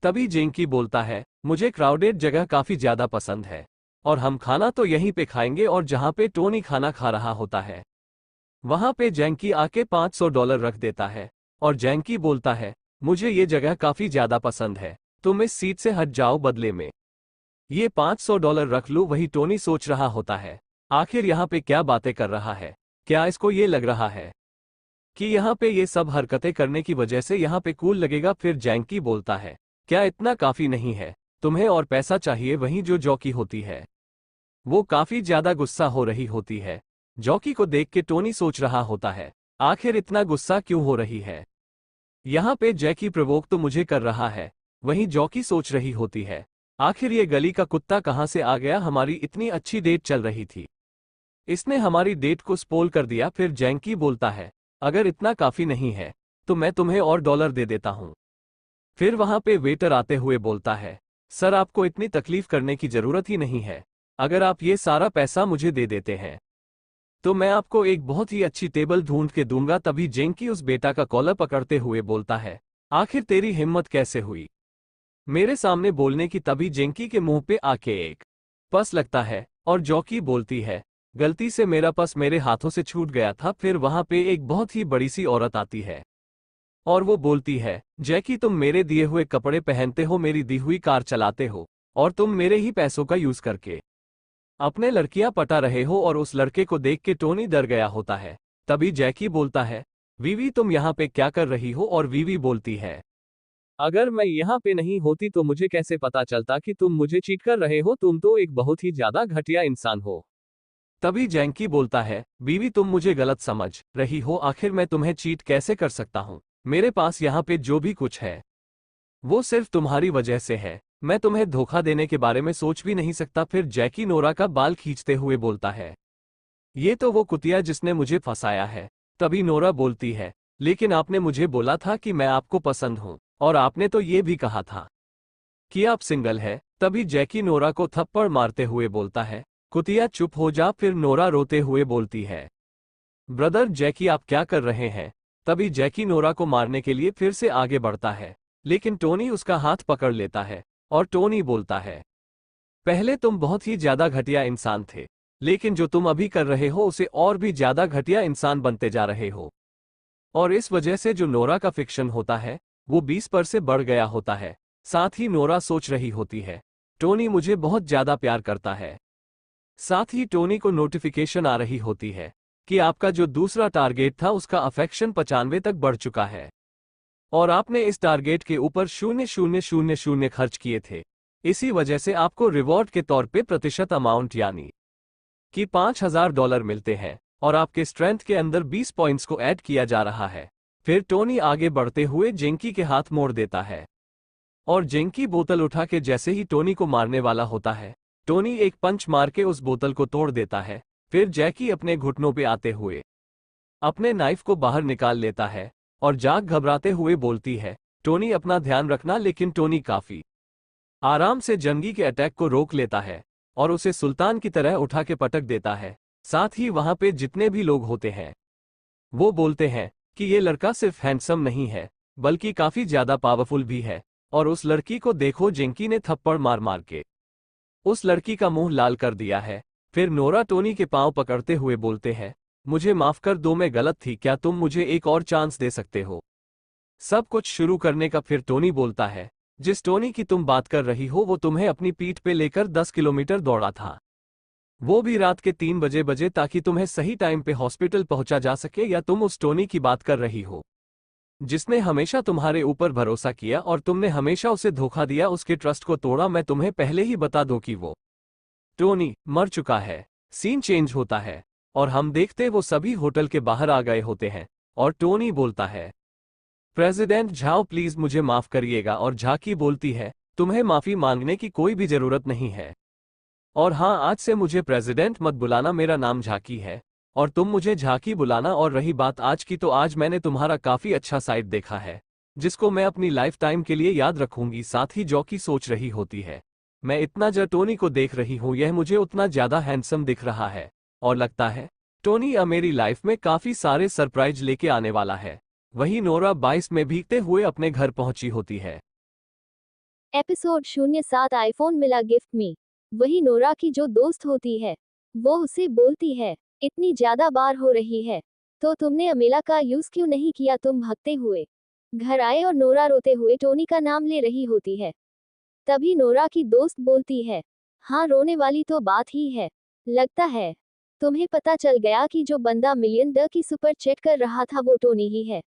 तभी जेंकी बोलता है, मुझे क्राउडेड जगह काफी ज्यादा पसंद है और हम खाना तो यहीं पे खाएंगे और जहाँ पे टोनी खाना खा रहा होता है वहां पे जैंकी आके $500 रख देता है और जैंकी बोलता है, मुझे ये जगह काफी ज्यादा पसंद है, तुम इस सीट से हट जाओ, बदले में ये $500 रख लो। वही टोनी सोच रहा होता है, आखिर यहाँ पे क्या बातें कर रहा है, क्या इसको ये लग रहा है कि यहाँ पे ये सब हरकतें करने की वजह से यहाँ पे कूल लगेगा। फिर जैंकी बोलता है, क्या इतना काफी नहीं है, तुम्हें और पैसा चाहिए। वहीं जो जॉकी होती है वो काफी ज्यादा गुस्सा हो रही होती है। जॉकी को देख के टोनी सोच रहा होता है, आखिर इतना गुस्सा क्यों हो रही है, यहाँ पे जैकी प्रवोक तो मुझे कर रहा है। वहीं जॉकी सोच रही होती है, आखिर ये गली का कुत्ता कहाँ से आ गया, हमारी इतनी अच्छी डेट चल रही थी, इसने हमारी डेट को स्पॉइल कर दिया। फिर जैंकी बोलता है, अगर इतना काफी नहीं है तो मैं तुम्हें और डॉलर दे देता हूं। फिर वहां पे वेटर आते हुए बोलता है, सर आपको इतनी तकलीफ करने की जरूरत ही नहीं है, अगर आप ये सारा पैसा मुझे दे देते हैं तो मैं आपको एक बहुत ही अच्छी टेबल ढूंढ के दूंगा। तभी जैंकी उस बेटा का कॉलर पकड़ते हुए बोलता है, आखिर तेरी हिम्मत कैसे हुई मेरे सामने बोलने की। तभी जैंकी के मुंह पे आके एक पर्स लगता है और जॉकी बोलती है, गलती से मेरा पर्स मेरे हाथों से छूट गया था। फिर वहां पे एक बहुत ही बड़ी सी औरत आती है और वो बोलती है, जैकी तुम मेरे दिए हुए कपड़े पहनते हो, मेरी दी हुई कार चलाते हो और तुम मेरे ही पैसों का यूज करके अपने लड़कियां पटा रहे हो। और उस लड़के को देख के टोनी डर गया होता है। तभी जैकी बोलता है, वीवी तुम यहाँ पे क्या कर रही हो। और वीवी बोलती है, अगर मैं यहाँ पे नहीं होती तो मुझे कैसे पता चलता कि तुम मुझे चीट कर रहे हो, तुम तो एक बहुत ही ज्यादा घटिया इंसान हो। तभी जैंकी बोलता है, बीवी तुम मुझे गलत समझ रही हो, आखिर मैं तुम्हें चीट कैसे कर सकता हूँ, मेरे पास यहाँ पे जो भी कुछ है वो सिर्फ तुम्हारी वजह से है, मैं तुम्हें धोखा देने के बारे में सोच भी नहीं सकता। फिर जैकी नोरा का बाल खींचते हुए बोलता है, ये तो वो कुतिया जिसने मुझे फंसाया है। तभी नोरा बोलती है, लेकिन आपने मुझे बोला था कि मैं आपको पसंद हूं और आपने तो ये भी कहा था कि आप सिंगल है। तभी जैकी नोरा को थप्पड़ मारते हुए बोलता है, कुतिया चुप हो जा। फिर नोरा रोते हुए बोलती है, ब्रदर जैकी आप क्या कर रहे हैं। तभी जैकी नोरा को मारने के लिए फिर से आगे बढ़ता है, लेकिन टोनी उसका हाथ पकड़ लेता है और टोनी बोलता है, पहले तुम बहुत ही ज्यादा घटिया इंसान थे, लेकिन जो तुम अभी कर रहे हो उसे और भी ज्यादा घटिया इंसान बनते जा रहे हो। और इस वजह से जो नोरा का फिक्शन होता है वो 20 पर से बढ़ गया होता है। साथ ही नोरा सोच रही होती है, टोनी मुझे बहुत ज्यादा प्यार करता है। साथ ही टोनी को नोटिफिकेशन आ रही होती है कि आपका जो दूसरा टारगेट था उसका अफेक्शन 95 तक बढ़ चुका है और आपने इस टारगेट के ऊपर 0,000 खर्च किए थे। इसी वजह से आपको रिवॉर्ड के तौर पे प्रतिशत अमाउंट यानी कि $5,000 मिलते हैं और आपके स्ट्रेंथ के अंदर 20 पॉइंट्स को ऐड किया जा रहा है। फिर टोनी आगे बढ़ते हुए जैंकी के हाथ मोड़ देता है और जैंकी बोतल उठा के जैसे ही टोनी को मारने वाला होता है, टोनी एक पंच मार के उस बोतल को तोड़ देता है। फिर जैकी अपने घुटनों पे आते हुए अपने नाइफ को बाहर निकाल लेता है और जाग घबराते हुए बोलती है, टोनी अपना ध्यान रखना। लेकिन टोनी काफी आराम से जंगी के अटैक को रोक लेता है और उसे सुल्तान की तरह उठा के पटक देता है। साथ ही वहां पे जितने भी लोग होते हैं वो बोलते हैं कि ये लड़का सिर्फ हैंडसम नहीं है बल्कि काफी ज्यादा पावरफुल भी है। और उस लड़की को देखो, जैंकी ने थप्पड़ मार मार के उस लड़की का मुंह लाल कर दिया है। फिर नोरा टोनी के पांव पकड़ते हुए बोलते हैं, मुझे माफ कर दो, मैं गलत थी, क्या तुम मुझे एक और चांस दे सकते हो सब कुछ शुरू करने का। फिर टोनी बोलता है, जिस टोनी की तुम बात कर रही हो वो तुम्हें अपनी पीठ पे लेकर 10 किलोमीटर दौड़ा था, वो भी रात के 3 बजे ताकि तुम्हें सही टाइम पे हॉस्पिटल पहुंचा जा सके। या तुम उस टोनी की बात कर रही हो जिसने हमेशा तुम्हारे ऊपर भरोसा किया और तुमने हमेशा उसे धोखा दिया, उसके ट्रस्ट को तोड़ा। मैं तुम्हें पहले ही बता दूं कि वो टोनी मर चुका है। सीन चेंज होता है और हम देखते वो सभी होटल के बाहर आ गए होते हैं और टोनी बोलता है, प्रेसिडेंट झाओ प्लीज मुझे माफ करिएगा। और झाकी बोलती है, तुम्हें माफी मांगने की कोई भी जरूरत नहीं है और हाँ, आज से मुझे प्रेसिडेंट मत बुलाना, मेरा नाम झाकी है और तुम मुझे झाकी बुलाना। और रही बात आज की, तो आज मैंने तुम्हारा काफी अच्छा साइड देखा है जिसको मैं अपनी लाइफ टाइम के लिए याद रखूंगी। साथ ही जॉकी सोच रही होती है, मैं इतना जो टोनी को देख रही हूं यह मुझे उतना ज्यादा हैंडसम दिख रहा है और लगता है टोनी अब मेरी लाइफ में काफी सारे सरप्राइज लेके आने वाला है। वहीं नोरा 22 में भीगते हुए अपने घर पहुंची होती है। एपिसोड 07 आईफोन मिला गिफ्ट में। वही नोरा की जो दोस्त होती है वो उसे बोलती है, इतनी ज्यादा बार हो रही है तो तुमने अमेला का यूज क्यों नहीं किया? तुम भागते हुए घर आए और नोरा रोते हुए टोनी का नाम ले रही होती है। तभी नोरा की दोस्त बोलती है, हाँ रोने वाली तो बात ही है। लगता है तुम्हें पता चल गया कि जो बंदा $1,000,000 की सुपर चैट कर रहा था वो टोनी ही है।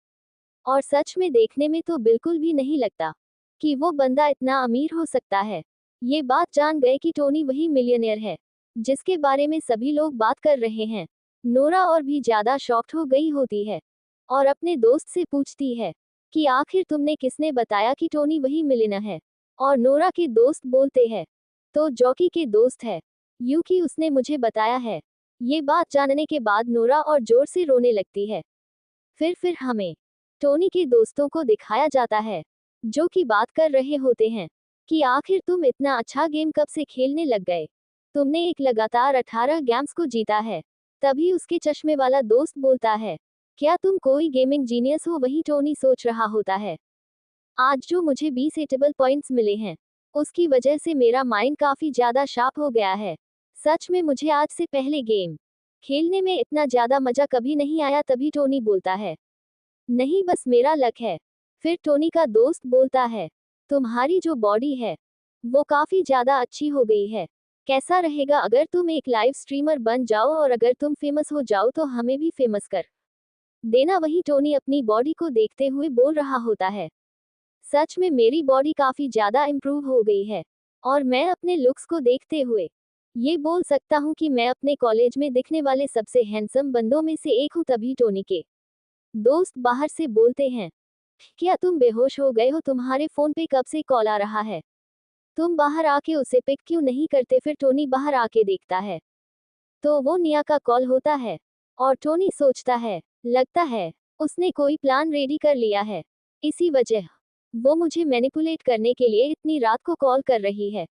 और सच में देखने में तो बिल्कुल भी नहीं लगता कि वो बंदा इतना अमीर हो सकता है। ये बात जान गए कि टोनी वही मिलियनेयर है जिसके बारे में सभी लोग बात कर रहे हैं। नोरा और भी ज्यादा शॉक्ड हो गई होती है और अपने दोस्त से पूछती है कि आखिर तुमने किसने बताया कि टोनी वही मिलियनेयर है? और नोरा के दोस्त बोलते हैं, तो जॉकी के दोस्त है यूकी, उसने मुझे बताया है। ये बात जानने के बाद नोरा और जोर से रोने लगती है। फिर हमें टोनी के दोस्तों को दिखाया जाता है जो कि बात कर रहे होते हैं कि आखिर तुम इतना अच्छा गेम कब से खेलने लग गए? तुमने एक लगातार 18 गेम्स को जीता है। तभी उसके चश्मे वाला दोस्त बोलता है, क्या तुम कोई गेमिंग जीनियस हो? वही टोनी सोच रहा होता है, आज जो मुझे 20 एटेबल पॉइंट्स मिले हैं उसकी वजह से मेरा माइंड काफी ज्यादा शार्प हो गया है। सच में मुझे आज से पहले गेम खेलने में इतना ज्यादा मजा कभी नहीं आया। तभी टोनी बोलता है, नहीं बस मेरा लक है। फिर टोनी का दोस्त बोलता है, तुम्हारी जो बॉडी है वो काफी ज्यादा अच्छी हो गई है। कैसा रहेगा अगर तुम एक लाइव स्ट्रीमर बन जाओ और अगर तुम फेमस हो जाओ तो हमें भी फेमस कर देना। वही टोनी अपनी बॉडी को देखते हुए बोल रहा होता है, सच में मेरी बॉडी काफी ज्यादा इम्प्रूव हो गई है और मैं अपने लुक्स को देखते हुए ये बोल सकता हूँ कि मैं अपने कॉलेज में दिखने वाले सबसे हैंडसम बंदों में से एक हूँ। तभी टोनी के दोस्त बाहर से बोलते हैं, क्या तुम बेहोश हो गए हो? तुम्हारे फोन पे कब से कॉल आ रहा है, तुम बाहर आके उसे पिक क्यों नहीं करते? फिर टोनी बाहर आके देखता है तो वो निया का कॉल होता है और टोनी सोचता है, लगता है उसने कोई प्लान रेडी कर लिया है, इसी वजह वो मुझे मैनिपुलेट करने के लिए इतनी रात को कॉल कर रही है।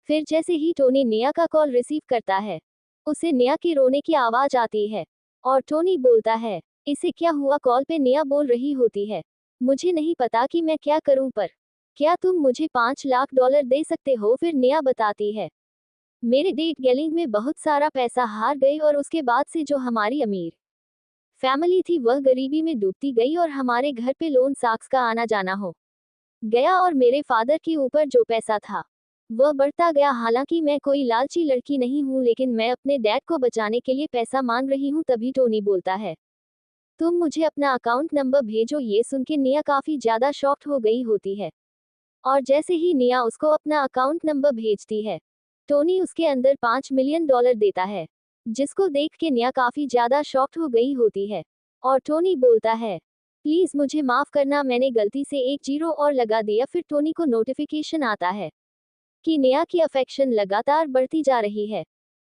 फिर जैसे ही टोनी निया का कॉल रिसीव करता है उसे निया की रोने की आवाज आती है और टोनी बोलता है, इसे क्या हुआ? कॉल पे निया बोल रही होती है, मुझे नहीं पता कि मैं क्या करूं, पर क्या तुम मुझे $5 लाख दे सकते हो? फिर निया बताती है, मेरे डेट गैलिंग में बहुत सारा पैसा हार गई और उसके बाद से जो हमारी अमीर फैमिली थी वह गरीबी में डूबती गई और हमारे घर पे लोन साक्स का आना जाना हो गया और मेरे फादर के ऊपर जो पैसा था वह बढ़ता गया। हालांकि मैं कोई लालची लड़की नहीं हूँ लेकिन मैं अपने डैड को बचाने के लिए पैसा मांग रही हूँ। तभी टोनी बोलता है, तुम मुझे अपना अकाउंट नंबर भेजो। ये सुन के निया काफी ज्यादा शॉक्ड हो गई होती है और जैसे ही निया उसको अपना अकाउंट नंबर भेजती है टोनी उसके अंदर $5 मिलियन देता है, जिसको देख के निया काफी ज्यादा शॉक्ड हो गई होती है और टोनी बोलता है, प्लीज मुझे माफ करना, मैंने गलती से एक जीरो और लगा दिया। फिर टोनी को नोटिफिकेशन आता है कि निया की अफेक्शन लगातार बढ़ती जा रही है।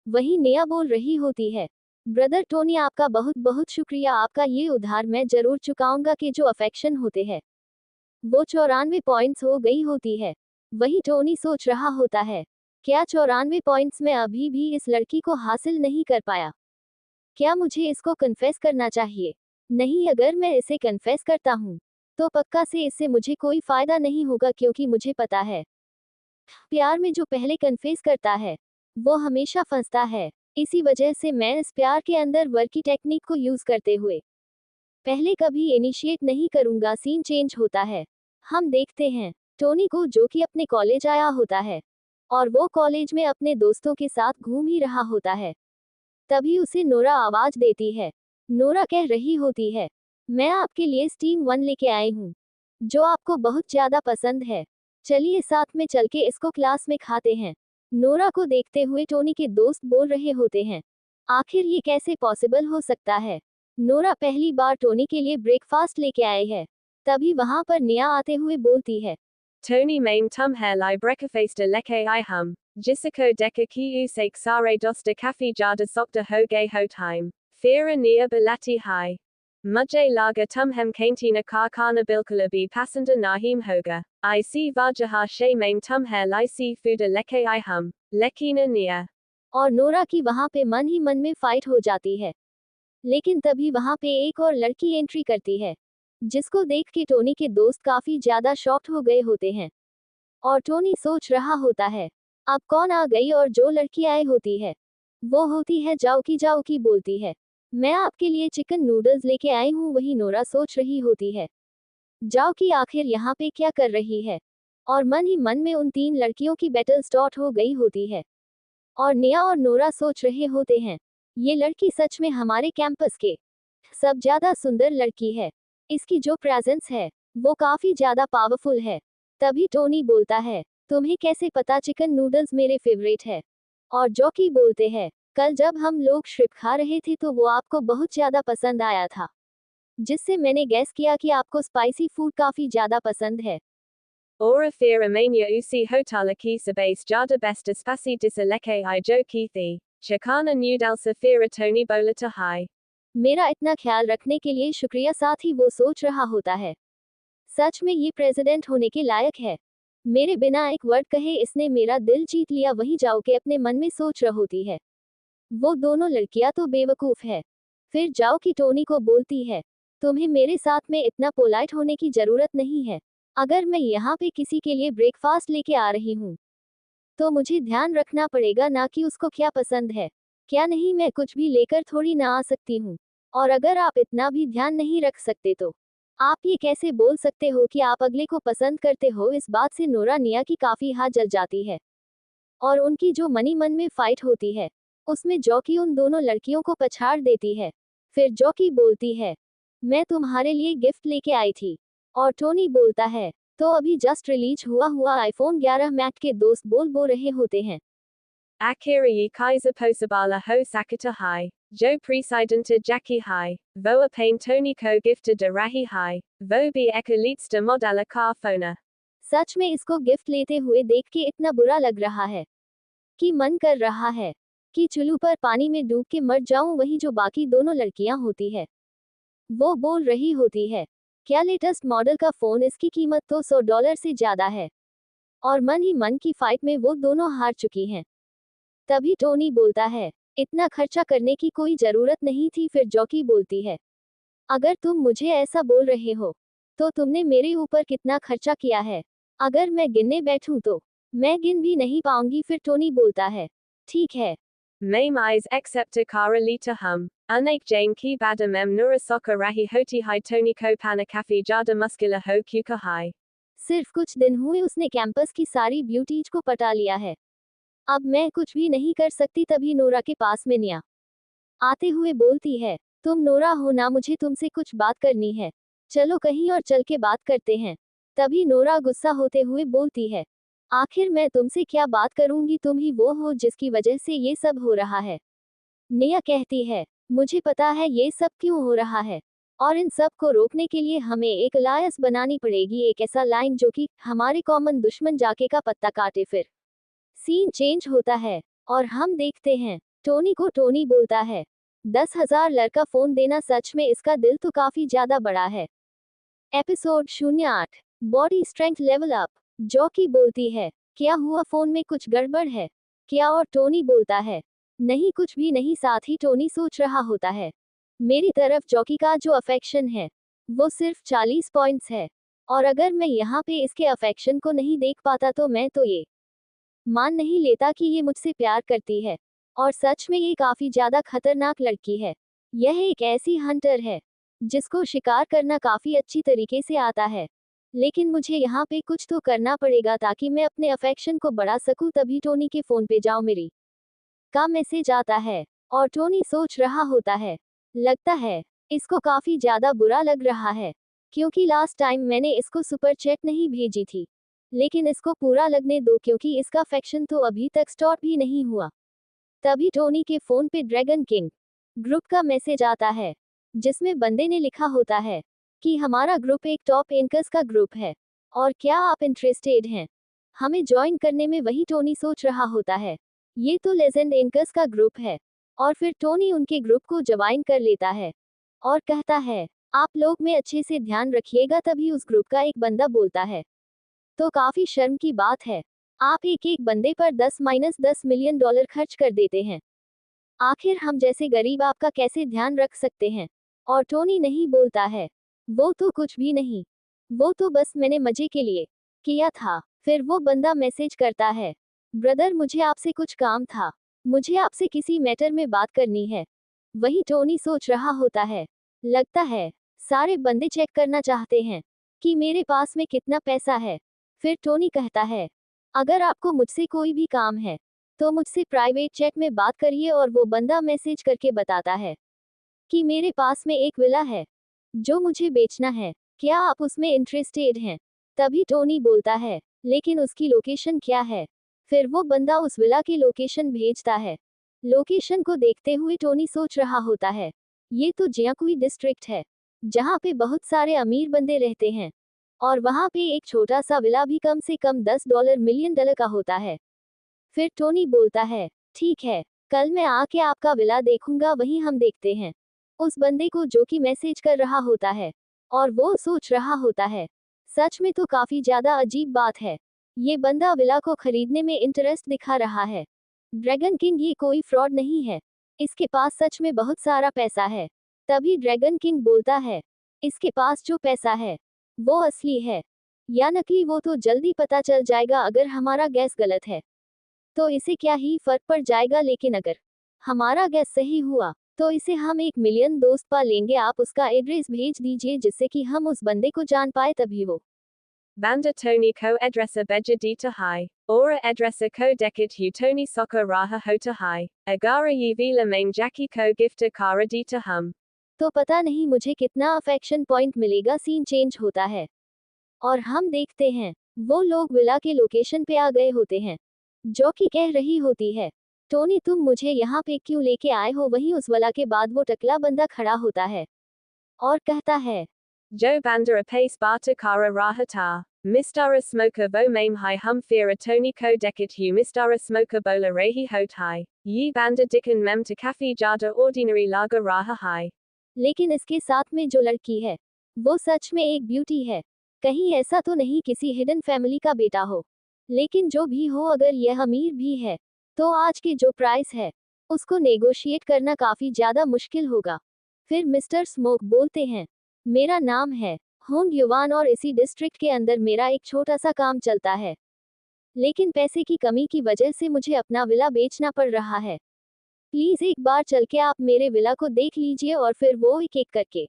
वहीं निया बोल रही होती है, ब्रदर टोनी आपका बहुत बहुत शुक्रिया, आपका ये उधार मैं जरूर चुकाऊंगा। कि जो अफेक्शन होते हैं वो 94 पॉइंट्स हो गई होती है। वही टोनी सोच रहा होता है, क्या 94 पॉइंट्स में अभी भी इस लड़की को हासिल नहीं कर पाया? क्या मुझे इसको कन्फेस करना चाहिए? नहीं, अगर मैं इसे कन्फेस करता हूँ तो पक्का से इससे मुझे कोई फायदा नहीं होगा, क्योंकि मुझे पता है प्यार में जो पहले कन्फेस करता है वो हमेशा फंसता है। इसी वजह से मैं इस प्यार के अंदर वर्की टेक्निक को यूज करते हुए पहले कभी इनिशिएट नहीं करूंगा। सीन चेंज होता है, हम देखते हैं टोनी को जो कि अपने कॉलेज आया होता है और वो कॉलेज में अपने दोस्तों के साथ घूम ही रहा होता है। तभी उसे नोरा आवाज देती है। नोरा कह रही होती है, मैं आपके लिए स्टीम 1 लेके आई हूँ जो आपको बहुत ज्यादा पसंद है, चलिए साथ में चल के इसको क्लास में खाते हैं। नोरा को देखते हुए टोनी के दोस्त बोल रहे होते हैं, आखिर ये कैसे पॉसिबल हो सकता है? नोरा पहली बार टोनी के लिए ब्रेकफास्ट लेके आए है। तभी वहां पर निया आते हुए बोलती है, Tony main tum hair li breakfast leke I hum. Jessico deka ki usake sare dosta kafi jada sokta hoge ho time. Fira nia balati hai. Mujhe laga tum hem kaintina kar kana bilkula bi pasanda nahim hoga. I see vajaha she main tum hair li see fooda leke I hum. Lekina nia. और नोरा की वहां पे मन ही मन में फाइट हो जाती है। लेकिन तभी वहां पे एक और लड़की एंट्री करती है जिसको देख के टोनी के दोस्त काफी ज्यादा शॉक्ड हो गए होते हैं और टोनी सोच रहा होता है, अब कौन आ गई? और जो लड़की आई होती है वो होती है जाओकी। जाओकी बोलती है, मैं आपके लिए चिकन नूडल्स लेके आई हूँ, वही नोरा सोच रही होती है। जाओ कि आखिर यहाँ पे क्या कर रही है। और मन ही मन में उन 3 लड़कियों की बैटल स्टार्ट हो गई होती है। और निया और नोरा सोच रहे होते हैं, ये लड़की सच में हमारे कैंपस के सब ज्यादा सुंदर लड़की है। इसकी जो प्रेजेंस है वो काफी ज्यादा पावरफुल है। तभी टोनी बोलता है, तुम्हें कैसे पता चिकन नूडल्स मेरे फेवरेट है। और जॉकी बोलते हैं, कल जब हम लोग श्रिप खा रहे थे तो वो आपको बहुत ज्यादा पसंद आया था, जिससे मैंने गैस किया कि आपको स्पाइसी फूड काफी ज्यादा पसंद है। Ora fear amania usi hotalaki sabase jada besta spasi disaleke I joki thi. Chakana nudalsa fear tony bolata high. मेरा इतना ख्याल रखने के लिए शुक्रिया। साथ ही वो सोच रहा होता है, सच में ये प्रेसिडेंट होने के लायक है। मेरे बिना एक वर्ड कहे इसने मेरा दिल जीत लिया। वही जाओ के अपने मन में सोच रही होती है, वो दोनों लड़कियां तो बेवकूफ है। फिर जाओ कि टोनी को बोलती है, तुम्हें मेरे साथ में इतना पोलाइट होने की जरूरत नहीं है। अगर मैं यहाँ पे किसी के लिए ब्रेकफास्ट लेके आ रही हूँ तो मुझे ध्यान रखना पड़ेगा ना कि उसको क्या पसंद है क्या नहीं। मैं कुछ भी लेकर थोड़ी ना आ सकती हूँ। और अगर आप इतना भी ध्यान नहीं रख सकते तो आप ये कैसे बोल सकते हो कि आप अगले को पसंद करते हो। इस बात से नोरा निया की काफी हाथ जल जाती है। और उनकी जो मनी मन में फाइट होती है उसमें जॉकी उन दोनों लड़कियों को पछाड़ देती है। फिर जॉकी बोलती है, मैं तुम्हारे लिए गिफ्ट लेके आई थी। और टोनी बोलता है, तो अभी जस्ट रिलीज हुआ आईफोन 11 मैक के दोस्त बोल रहे होते हैं। Akira yi kaiser posabala ho sakata high. Jo presidenta Jackie high. Voa pain Tony ko gifta de rahi high. Vo be eka leadsta modala car phona. सच में इसको गिफ्ट लेते हुए देख के इतना बुरा लग रहा है कि मन कर रहा है कि चुल्लू पर पानी में डूब के मर जाऊं। वही जो बाकी दोनों लड़कियां होती है वो बोल रही होती है, क्या लेटेस्ट मॉडल का फोन, इसकी कीमत तो $100 से ज्यादा है। और मन ही मन की फाइट में वो दोनों हार चुकी हैं। तभी टोनी बोलता है, इतना खर्चा करने की कोई जरूरत नहीं थी। फिर जॉकी बोलती है, अगर तुम मुझे ऐसा बोल रहे हो तो तुमने मेरे ऊपर कितना खर्चा किया है। अगर मैं गिनने बैठूं तो मैं गिन भी नहीं पाऊंगी। फिर टोनी बोलता है, ठीक है। Mame eyes excepta kara lita hum. Unak jane ki bada mem nura soka rahi hoti hi Tony ko pana kafi jada muscular ho kuka hi. सिर्फ कुछ दिन हुए उसने कैंपस की सारी ब्यूटीज को पटा लिया है। अब मैं कुछ भी नहीं कर सकती। तभी नोरा के पास में निया आते हुए बोलती है, तुम नोरा हो ना, मुझे तुमसे कुछ बात करनी है। चलो कहीं और चल के बात करते हैं। तभी नोरा गुस्सा होते हुए बोलती है, आखिर मैं तुमसे क्या बात करूंगी, तुम ही वो हो जिसकी वजह से ये सब हो रहा है। निया कहती है, मुझे पता है ये सब क्यों हो रहा है और इन सब को रोकने के लिए हमें एक अलायंस बनानी पड़ेगी। एक ऐसा लाइन जो कि हमारे कॉमन दुश्मन जाके का पत्ता काटे। फिर सीन चेंज होता है और हम देखते हैं टोनी को। टोनी बोलता है, 10,000 लड़का फोन देना, सच में इसका दिल तो काफी ज्यादा बड़ा है। Episode 08 body strength level up. Jockey बोलती है, क्या हुआ, फोन में कुछ गड़बड़ है क्या। और टोनी बोलता है, नहीं कुछ भी नहीं। साथ ही टोनी सोच रहा होता है, मेरी तरफ जॉकी का जो अफेक्शन है वो सिर्फ 40 पॉइंट्स है। और अगर मैं यहाँ पे इसके अफेक्शन को नहीं देख पाता तो मैं तो ये मान नहीं लेता कि ये मुझसे प्यार करती है। और सच में ये काफी ज्यादा खतरनाक लड़की है। यह एक ऐसी हंटर है जिसको शिकार करना काफी अच्छी तरीके से आता है। लेकिन मुझे यहाँ पे कुछ तो करना पड़ेगा ताकि मैं अपने अफेक्शन को बढ़ा सकूं। तभी टोनी के फोन पे जाओ मेरी का मैसेज आता है और टोनी सोच रहा होता है, लगता है इसको काफी ज्यादा बुरा लग रहा है क्योंकि लास्ट टाइम मैंने इसको सुपर चैट नहीं भेजी थी। लेकिन इसको पूरा लगने दो क्योंकि इसका अफेक्शन तो अभी तक स्टार्ट भी नहीं हुआ। तभी टोनी के फोन पे ड्रैगन किंग ग्रुप का मैसेज आता है जिसमें बंदे ने लिखा होता है कि हमारा ग्रुप एक टॉप एंकर्स का ग्रुप है और क्या आप इंटरेस्टेड हैं हमें ज्वाइन करने में। वही टोनी सोच रहा होता है, ये तो लेजेंड एंकर्स का ग्रुप है। और फिर टोनी उनके ग्रुप को ज्वाइन कर लेता है और कहता है, आप लोग में अच्छे से ध्यान रखिएगा। तभी उस ग्रुप का एक बंदा बोलता है, तो काफी शर्म की बात है, आप एक एक बंदे पर 10-10 मिलियन डॉलर खर्च कर देते हैं। आखिर हम जैसे गरीब आपका कैसे ध्यान रख सकते हैं। और टोनी नहीं बोलता है, वो तो कुछ भी नहीं, वो तो बस मैंने मजे के लिए किया था। फिर वो बंदा मैसेज करता है, ब्रदर मुझे आपसे कुछ काम था, मुझे आपसे किसी मैटर में बात करनी है। वही टोनी सोच रहा होता है, लगता है सारे बंदे चेक करना चाहते हैं कि मेरे पास में कितना पैसा है। फिर टोनी कहता है, अगर आपको मुझसे कोई भी काम है तो मुझसे प्राइवेट चैट में बात करिए। और वो बंदा मैसेज करके बताता है कि मेरे पास में एक विला है जो मुझे बेचना है, क्या आप उसमें इंटरेस्टेड हैं? तभी टोनी बोलता है, लेकिन उसकी लोकेशन क्या है? फिर वो बंदा उस विला की लोकेशन भेजता है। लोकेशन को देखते हुए टोनी सोच रहा होता है, ये तो जियाकुई डिस्ट्रिक्ट है जहाँ पे बहुत सारे अमीर बंदे रहते हैं, और वहाँ पे एक छोटा सा विला भी कम से कम $10 मिलियन का होता है। फिर टोनी बोलता है, ठीक है, कल मैं आके आपका विला देखूंगा, वहीं हम देखते हैं। उस बंदे को जो कि मैसेज कर रहा होता है, और वो सोच रहा होता है, सच में तो काफी ज्यादा अजीब बात है, ये बंदा विला को खरीदने में इंटरेस्ट दिखा रहा है। ड्रैगन किंग ये कोई फ्रॉड नहीं है, इसके पास सच में बहुत सारा पैसा है। तभी ड्रैगन किंग बोलता है, इसके पास जो पैसा है वो असली है या नकली वो तो जल्दी पता चल जाएगा। अगर हमारा गैस गलत है तो इसे क्या ही फर्क पड़ जाएगा, लेकिन अगर हमारा गैस सही हुआ तो इसे हम 1 मिलियन दोस्त पा लेंगे। आप उसका एड्रेस भेज दीजिए जिससे कि हम उस बंदे को जान पाए, तभी वो Banda Tony ko edressa beja dita hai. Ora edressa ko dekit hu Tony soccer raha hota hai. Agara yi vila main jackie ko gifta kara dita hum. तो पता नहीं मुझे कितना अफेक्शन पॉइंट मिलेगा। सीन चेंज होता है और हम देखते हैं वो लोग विला के लोकेशन पे आ गए होते हैं। जो कि कह रही होती है, टोनी तुम मुझे यहाँ पे क्यों लेके आए हो? वहीं उस विला के बाद वो टकला बंदा खड़ा होता है और कहता है, Jo banda apace bata kara raha ta. Mistara smoker vo maim hai hum fira Tony ko dekit hu Mistara smoker bola rehi hot hai. Yi banda dikan mem to kafi jada ordinary laga raha hai. लेकिन इसके साथ में जो लड़की है वो सच में एक ब्यूटी है, कहीं ऐसा तो नहीं किसी हिडन फैमिली का बेटा हो। लेकिन जो भी हो, अगर यह अमीर भी है तो आज के जो प्राइस है उसको नेगोशिएट करना काफी ज्यादा मुश्किल होगा। फिर मिस्टर स्मोक बोलते हैं, मेरा नाम है होंग युवान और इसी डिस्ट्रिक्ट के अंदर मेरा एक छोटा सा काम चलता है, लेकिन पैसे की कमी की वजह से मुझे अपना विला बेचना पड़ रहा है। प्लीज एक बार चल के आप मेरे विला को देख लीजिए। और फिर वो एक एक करके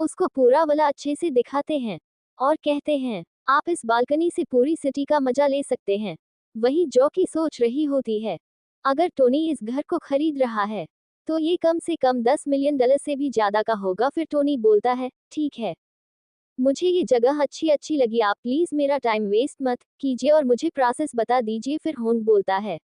उसको पूरा विला अच्छे से दिखाते हैं और कहते हैं, आप इस बालकनी से पूरी सिटी का मजा ले सकते हैं। वही जो की सोच रही होती है, अगर टोनी इस घर को खरीद रहा है तो ये कम से कम $10 मिलियन से भी ज्यादा का होगा। फिर टोनी बोलता है, ठीक है, मुझे ये जगह अच्छी लगी, आप प्लीज मेरा टाइम वेस्ट मत कीजिए और मुझे प्रोसेस बता दीजिए। फिर होंग बोलता है,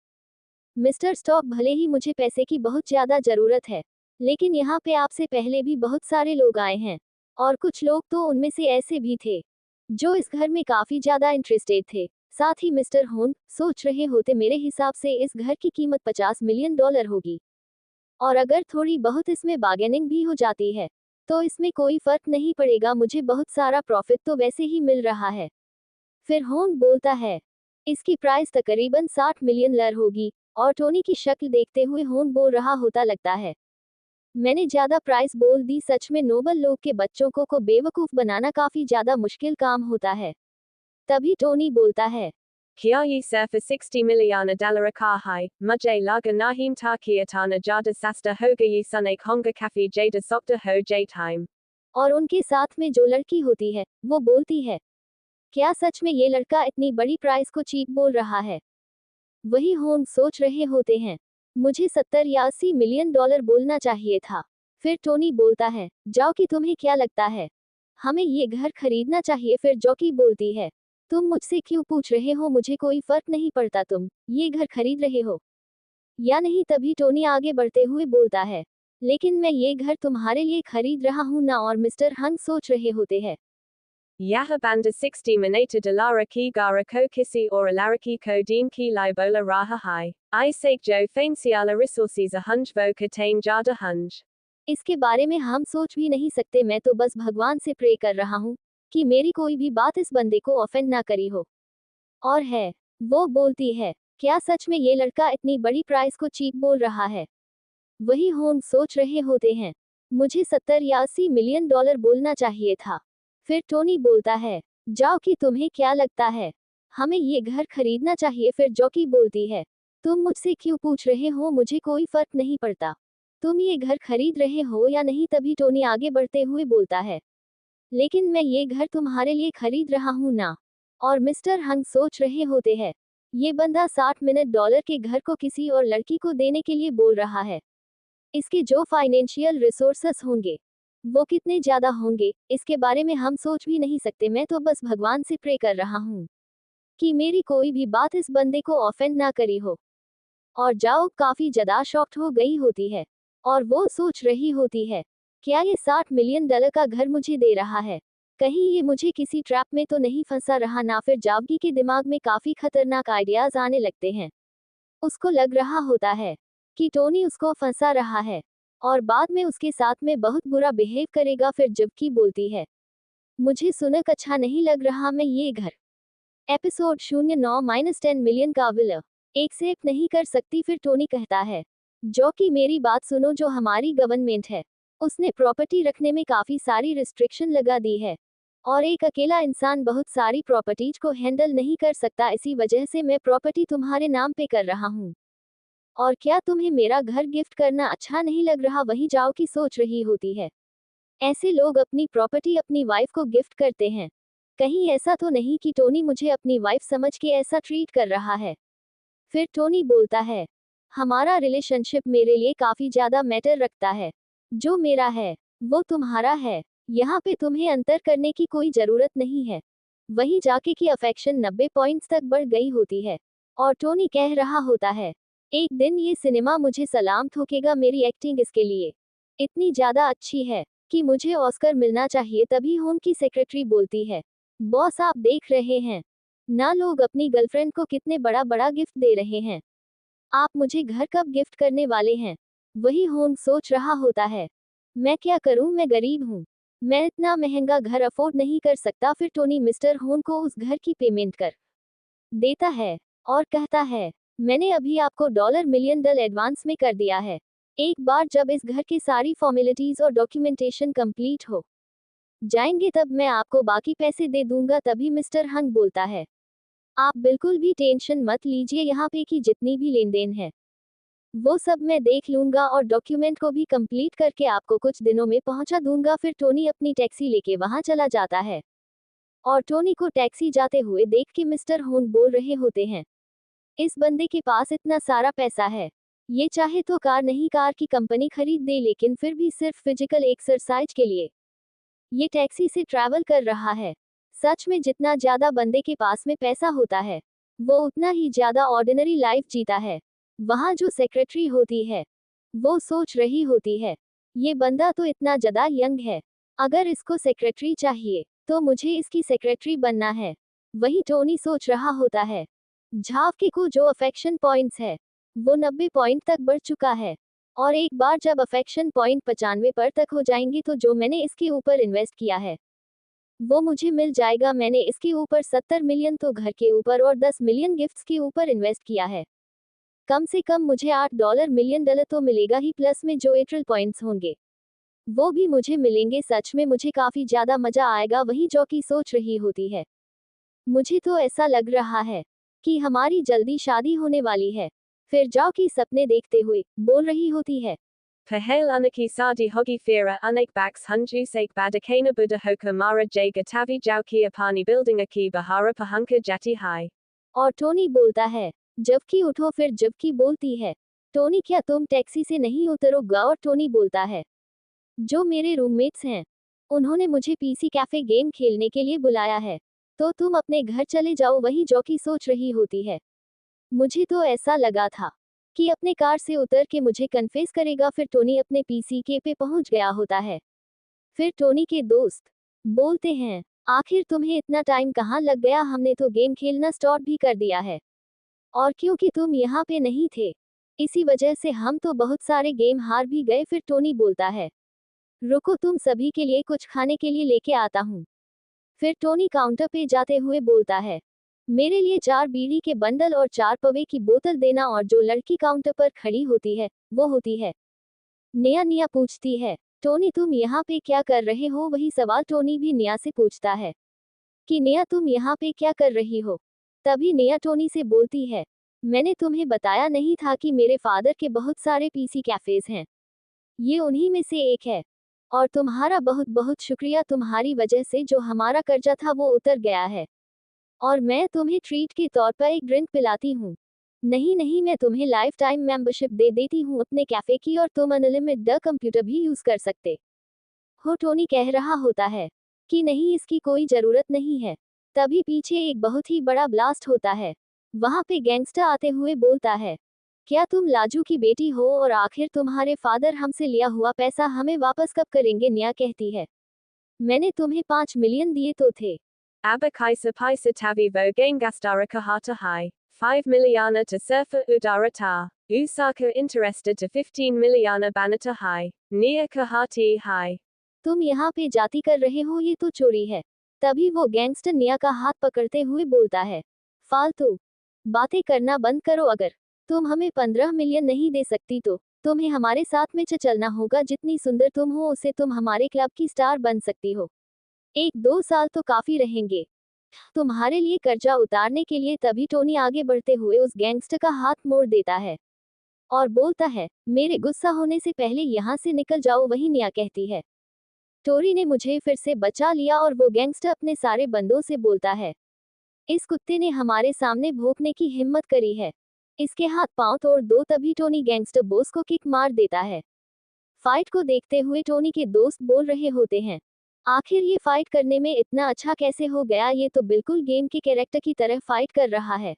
मिस्टर स्टॉक, भले ही मुझे पैसे की बहुत ज्यादा जरूरत है, लेकिन यहाँ पे आपसे पहले भी बहुत सारे लोग आए हैं और कुछ लोग तो उनमें से ऐसे भी थे जो इस घर में काफी ज्यादा इंटरेस्टेड थे। साथ ही मिस्टर होंग सोच रहे होते, मेरे हिसाब से इस घर की कीमत $50 मिलियन होगी, और अगर थोड़ी बहुत इसमें बार्गेनिंग भी हो जाती है तो इसमें कोई फर्क नहीं पड़ेगा, मुझे बहुत सारा प्रॉफिट तो वैसे ही मिल रहा है। फिर होंग बोलता है, इसकी प्राइस तकरीबन $60 मिलियन होगी। और टोनी की शक्ल देखते हुए होंग बोल रहा होता, लगता है मैंने ज्यादा प्राइस बोल दी। सच में नोबल लोग के बच्चों को बेवकूफ बनाना काफी ज्यादा मुश्किल काम होता है। तभी टोनी बोलता है, Kia yi for 60 miliana dalara ka hai. Mujhe laga nahim ta kiatana jada sasta hoga yi sunek honga kafi jada sokta ho j time. और उनके साथ में जो लड़की होती है वो बोलती है, क्या सच में ये लड़का इतनी बड़ी प्राइस को चीप बोल रहा है? वही होंग सोच रहे होते हैं, मुझे 70 या 80 मिलियन डॉलर बोलना चाहिए था। फिर टोनी बोलता है, जाओ कि तुम्हें क्या लगता है हमें ये घर खरीदना चाहिए? फिर जॉकी बोलती है, तुम मुझसे क्यों पूछ रहे हो? मुझे कोई फर्क नहीं पड़ता तुम ये घर खरीद रहे हो या नहीं। तभी टोनी आगे बढ़ते हुए बोलता है, लेकिन मैं ये घर तुम्हारे लिए खरीद रहा हूँ ना। और मिस्टर हंग सोच रहे होते हैं, Yaha banda 60 minata dalara ki gara ko kisi or alaraki ko din ki libola raha hai. I sake jo fainsiala resources a hunj vo katain jada hunj. इसके बारे में हम सोच भी नहीं सकते, मैं तो बस भगवान से प्रे कर रहा हूँ कि मेरी कोई भी बात इस बंदे को ऑफेंड ना करी हो। और है, वो बोलती है, क्या सच में ये लड़का इतनी बड़ी प्राइस को चीप बोल रहा है? वही होंग सोच रहे होते हैं, मुझे 70 या 80 मिलियन डॉलर बोलना चाहिए था। फिर टोनी बोलता है, जाओ कि तुम्हें क्या लगता है हमें ये घर खरीदना चाहिए? फिर जॉकी बोलती है, तुम मुझसे क्यों पूछ रहे हो? मुझे कोई फर्क नहीं पड़ता। तुम ये घर खरीद रहे हो या नहीं? तभी टोनी आगे बढ़ते हुए बोलता है, लेकिन मैं ये घर तुम्हारे लिए खरीद रहा हूँ ना। और मिस्टर हंग सोच रहे होते हैं, ये बंदा 60 मिनट डॉलर के घर को किसी और लड़की को देने के लिए बोल रहा है। इसके जो फाइनेंशियल रिसोर्सेस होंगे वो कितने ज्यादा होंगे, इसके बारे में हम सोच भी नहीं सकते। मैं तो बस भगवान से प्रे कर रहा हूँ कि मेरी कोई भी बात इस बंदे को ऑफेंड ना करी हो। और जाओ काफी ज्यादा शॉक्ड हो गई होती है और वो सोच रही होती है, क्या ये 60 मिलियन डॉलर का घर मुझे दे रहा है? कहीं ये मुझे किसी ट्रैप में तो नहीं फंसा रहा ना? फिर जावगी के दिमाग में काफी खतरनाक आइडियाज आने लगते हैं। उसको लग रहा होता है कि टोनी उसको फंसा रहा है और बाद में उसके साथ में बहुत बुरा बिहेव करेगा। फिर जबकि बोलती है, मुझे सुनक अच्छा नहीं लग रहा, मैं ये घर एपिसोड 09-10 मिलियन का विलर एक्सेप्ट नहीं कर सकती। फिर टोनी कहता है, जो कि मेरी बात सुनो, जो हमारी गवर्नमेंट है उसने प्रॉपर्टी रखने में काफी सारी रिस्ट्रिक्शन लगा दी है और एक अकेला इंसान बहुत सारी प्रॉपर्टीज को हैंडल नहीं कर सकता। इसी वजह से मैं प्रॉपर्टी तुम्हारे नाम पे कर रहा हूँ। और क्या तुम्हें मेरा घर गिफ्ट करना अच्छा नहीं लग रहा? वही जाओ की सोच रही होती है, ऐसे लोग अपनी प्रॉपर्टी अपनी वाइफ को गिफ्ट करते हैं। कहीं ऐसा तो नहीं कि टोनी मुझे अपनी वाइफ समझ के ऐसा ट्रीट कर रहा है? फिर टोनी बोलता है, हमारा रिलेशनशिप मेरे लिए काफी ज्यादा मैटर रखता है। जो मेरा है वो तुम्हारा है, यहाँ पे तुम्हें अंतर करने की कोई जरूरत नहीं है। वही जाके की अफेक्शन 90 पॉइंट्स तक बढ़ गई होती है और टोनी कह रहा होता है, एक दिन ये सिनेमा मुझे सलाम ठोकेगा। मेरी एक्टिंग इसके लिए इतनी ज्यादा अच्छी है कि मुझे ऑस्कर मिलना चाहिए। तभी होम की सेक्रेटरी बोलती है, बॉस आप देख रहे हैं ना, लोग अपनी गर्लफ्रेंड को कितने बड़ा बड़ा गिफ्ट दे रहे हैं। आप मुझे घर कब गिफ्ट करने वाले हैं? वही होम सोच रहा होता है, मैं क्या करूं, मैं गरीब हूं, मैं इतना महंगा घर अफोर्ड नहीं कर सकता। फिर टोनी मिस्टर होन को उस घर की पेमेंट कर देता है और कहता है, मैंने अभी आपको $1 मिलियन एडवांस में कर दिया है। एक बार जब इस घर की सारी फॉर्मेलिटीज और डॉक्यूमेंटेशन कंप्लीट हो जाएंगे तब मैं आपको बाकी पैसे दे दूंगा। तभी मिस्टर हंग बोलता है, आप बिल्कुल भी टेंशन मत लीजिए, यहाँ पे की जितनी भी लेन देन है वो सब मैं देख लूंगा और डॉक्यूमेंट को भी कंप्लीट करके आपको कुछ दिनों में पहुंचा दूंगा। फिर टोनी अपनी टैक्सी लेके वहां चला जाता है और टोनी को टैक्सी जाते हुए देख के मिस्टर होन बोल रहे होते हैं, इस बंदे के पास इतना सारा पैसा है, ये चाहे तो कार नहीं कार की कंपनी खरीद दे, लेकिन फिर भी सिर्फ फिजिकल एक्सरसाइज के लिए ये टैक्सी से ट्रैवल कर रहा है। सच में जितना ज्यादा बंदे के पास में पैसा होता है वो उतना ही ज्यादा ऑर्डिनरी लाइफ जीता है। वहां जो सेक्रेटरी होती है वो सोच रही होती है, ये बंदा तो इतना ज्यादा यंग है, अगर इसको सेक्रेटरी चाहिए तो मुझे इसकी सेक्रेटरी बनना है। वही टोनी सोच रहा होता है, झावके को जो अफेक्शन पॉइंट्स है वो 90 पॉइंट तक बढ़ चुका है और एक बार जब अफेक्शन पॉइंट 95 पर तक हो जाएंगी तो जो मैंने इसके ऊपर इन्वेस्ट किया है वो मुझे मिल जाएगा। मैंने इसके ऊपर 70 मिलियन तो घर के ऊपर और 10 मिलियन गिफ्ट्स के ऊपर इन्वेस्ट किया है। कम से कम मुझे $8 मिलियन तो मिलेगा ही, प्लस में जो एट्रल पॉइंट्स होंगे वो भी मुझे मिलेंगे। सच में मुझे काफी ज्यादा मजा आएगा। वही जॉकी सोच रही होती है, मुझे तो ऐसा लग रहा है कि हमारी जल्दी शादी होने वाली है। फिर जॉकी सपने देखते हुए बोल रही होती है, Pahale Anaki Sadi Hogi Fira Anak Bax Hunju Sake Badakana Buddha Hoka Mara J Gatavi Jauki Apani Building Aki Bahara Pahunka Jati Hai. और टोनी बोलता है, जबकि उठो। फिर जबकि बोलती है, टोनी क्या तुम टैक्सी से नहीं उतरोगा? और टोनी बोलता है, जो मेरे रूममेट्स हैं उन्होंने मुझे पीसी कैफे गेम खेलने के लिए बुलाया है, तो तुम अपने घर चले जाओ। वही जॉकी सोच रही होती है, मुझे तो ऐसा लगा था कि अपने कार से उतर के मुझे कन्फेस करेगा। फिर टोनी अपने पीसी के पे पहुंच गया होता है। फिर टोनी के दोस्त बोलते हैं, आखिर तुम्हें इतना टाइम कहाँ लग गया? हमने तो गेम खेलना स्टार्ट भी कर दिया है और क्योंकि तुम यहाँ पे नहीं थे इसी वजह से हम तो बहुत सारे गेम हार भी गए। फिर टोनी बोलता है, रुको तुम सभी के लिए कुछ खाने के लिए लेके आता हूँ। फिर टोनी काउंटर पे जाते हुए बोलता है, मेरे लिए 4 बीड़ी के बंडल और 4 पवे की बोतल देना। और जो लड़की काउंटर पर खड़ी होती है वो होती है निया। निया पूछती है, टोनी तुम यहाँ पे क्या कर रहे हो? वही सवाल टोनी भी निया से पूछता है कि निया तुम यहाँ पे क्या कर रही हो? तभी निया टोनी से बोलती है, मैंने तुम्हें बताया नहीं था कि मेरे फादर के बहुत सारे पीसी कैफेज हैं ये उन्हीं में से एक है। और तुम्हारा बहुत बहुत शुक्रिया, तुम्हारी वजह से जो हमारा कर्जा था वो उतर गया है। और मैं तुम्हें ट्रीट के तौर पर एक ड्रिंक पिलाती हूँ। नहीं नहीं, मैं तुम्हें लाइफ टाइम मेंबरशिप दे देती हूँ अपने कैफे की, और तुम अनलिमिटेड द कंप्यूटर भी यूज कर सकते हो। टोनी कह रहा होता है कि नहीं, इसकी कोई जरूरत नहीं है। तभी पीछे एक बहुत ही बड़ा ब्लास्ट होता है। वहां पे गैंगस्टर आते हुए बोलता है, क्या तुम लाजू की बेटी हो, और आखिर तुम्हारे फादर हमसे लिया हुआ पैसा हमें वापस कब करेंगे? निया कहती है, मैंने तुम्हें 5 मिलियन दिए तो थे। Abakaisa paisa tavi vo gastara kahata hai. 5 miliana to surfer udarata. Usaka interested to 15 miliana banata hai. Nia kahati hai. तुम यहाँ पे जाती कर रहे हो, ये तो चोरी है। तभी वो गैंगस्टर निया का हाथ पकड़ते हुए बोलता है, फालतू बातें करना बंद करो। अगर तुम हमें 15 मिलियन नहीं दे सकती तो तुम्हें हमारे साथ में चलना होगा। जितनी सुंदर तुम हो उससे तुम हमारे क्लब की स्टार बन सकती हो। 1-2 साल तो काफी रहेंगे तुम्हारे लिए कर्जा उतारने के लिए। तभी टोनी आगे बढ़ते हुए उस गैंगस्टर का हाथ मोड़ देता है और बोलता है, मेरे गुस्सा होने से पहले यहाँ से निकल जाओ। वही निया कहती है, टोरी ने मुझे फिर से बचा लिया। और वो गैंगस्टर अपने सारे बंदों से बोलता है, इस कुत्ते ने हमारे सामने भौंकने की हिम्मत करी है, इसके हाथ पांव तोड़ दो। तभी टोनी गैंगस्टर बॉस को किक मार देता है। फाइट को देखते हुए टोनी के दोस्त बोल रहे होते हैं, आखिर ये फाइट करने में इतना अच्छा कैसे हो गया? ये तो बिल्कुल गेम के कैरेक्टर की तरह फाइट कर रहा है।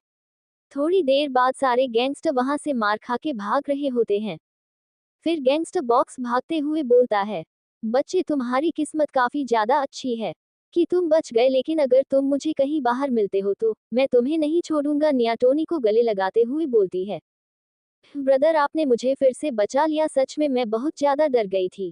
थोड़ी देर बाद सारे गैंगस्टर वहां से मार खा के भाग रहे होते हैं। फिर गैंगस्टर बॉक्स भागते हुए बोलता है, बच्चे तुम्हारी किस्मत काफी ज्यादा अच्छी है कि तुम बच गए, लेकिन अगर तुम मुझे कहीं बाहर मिलते हो तो मैं तुम्हें नहीं छोड़ूंगा। निया टोनी को गले लगाते हुए बोलती है, ब्रदर आपने मुझे फिर से बचा लिया, सच में मैं बहुत ज्यादा डर गई थी।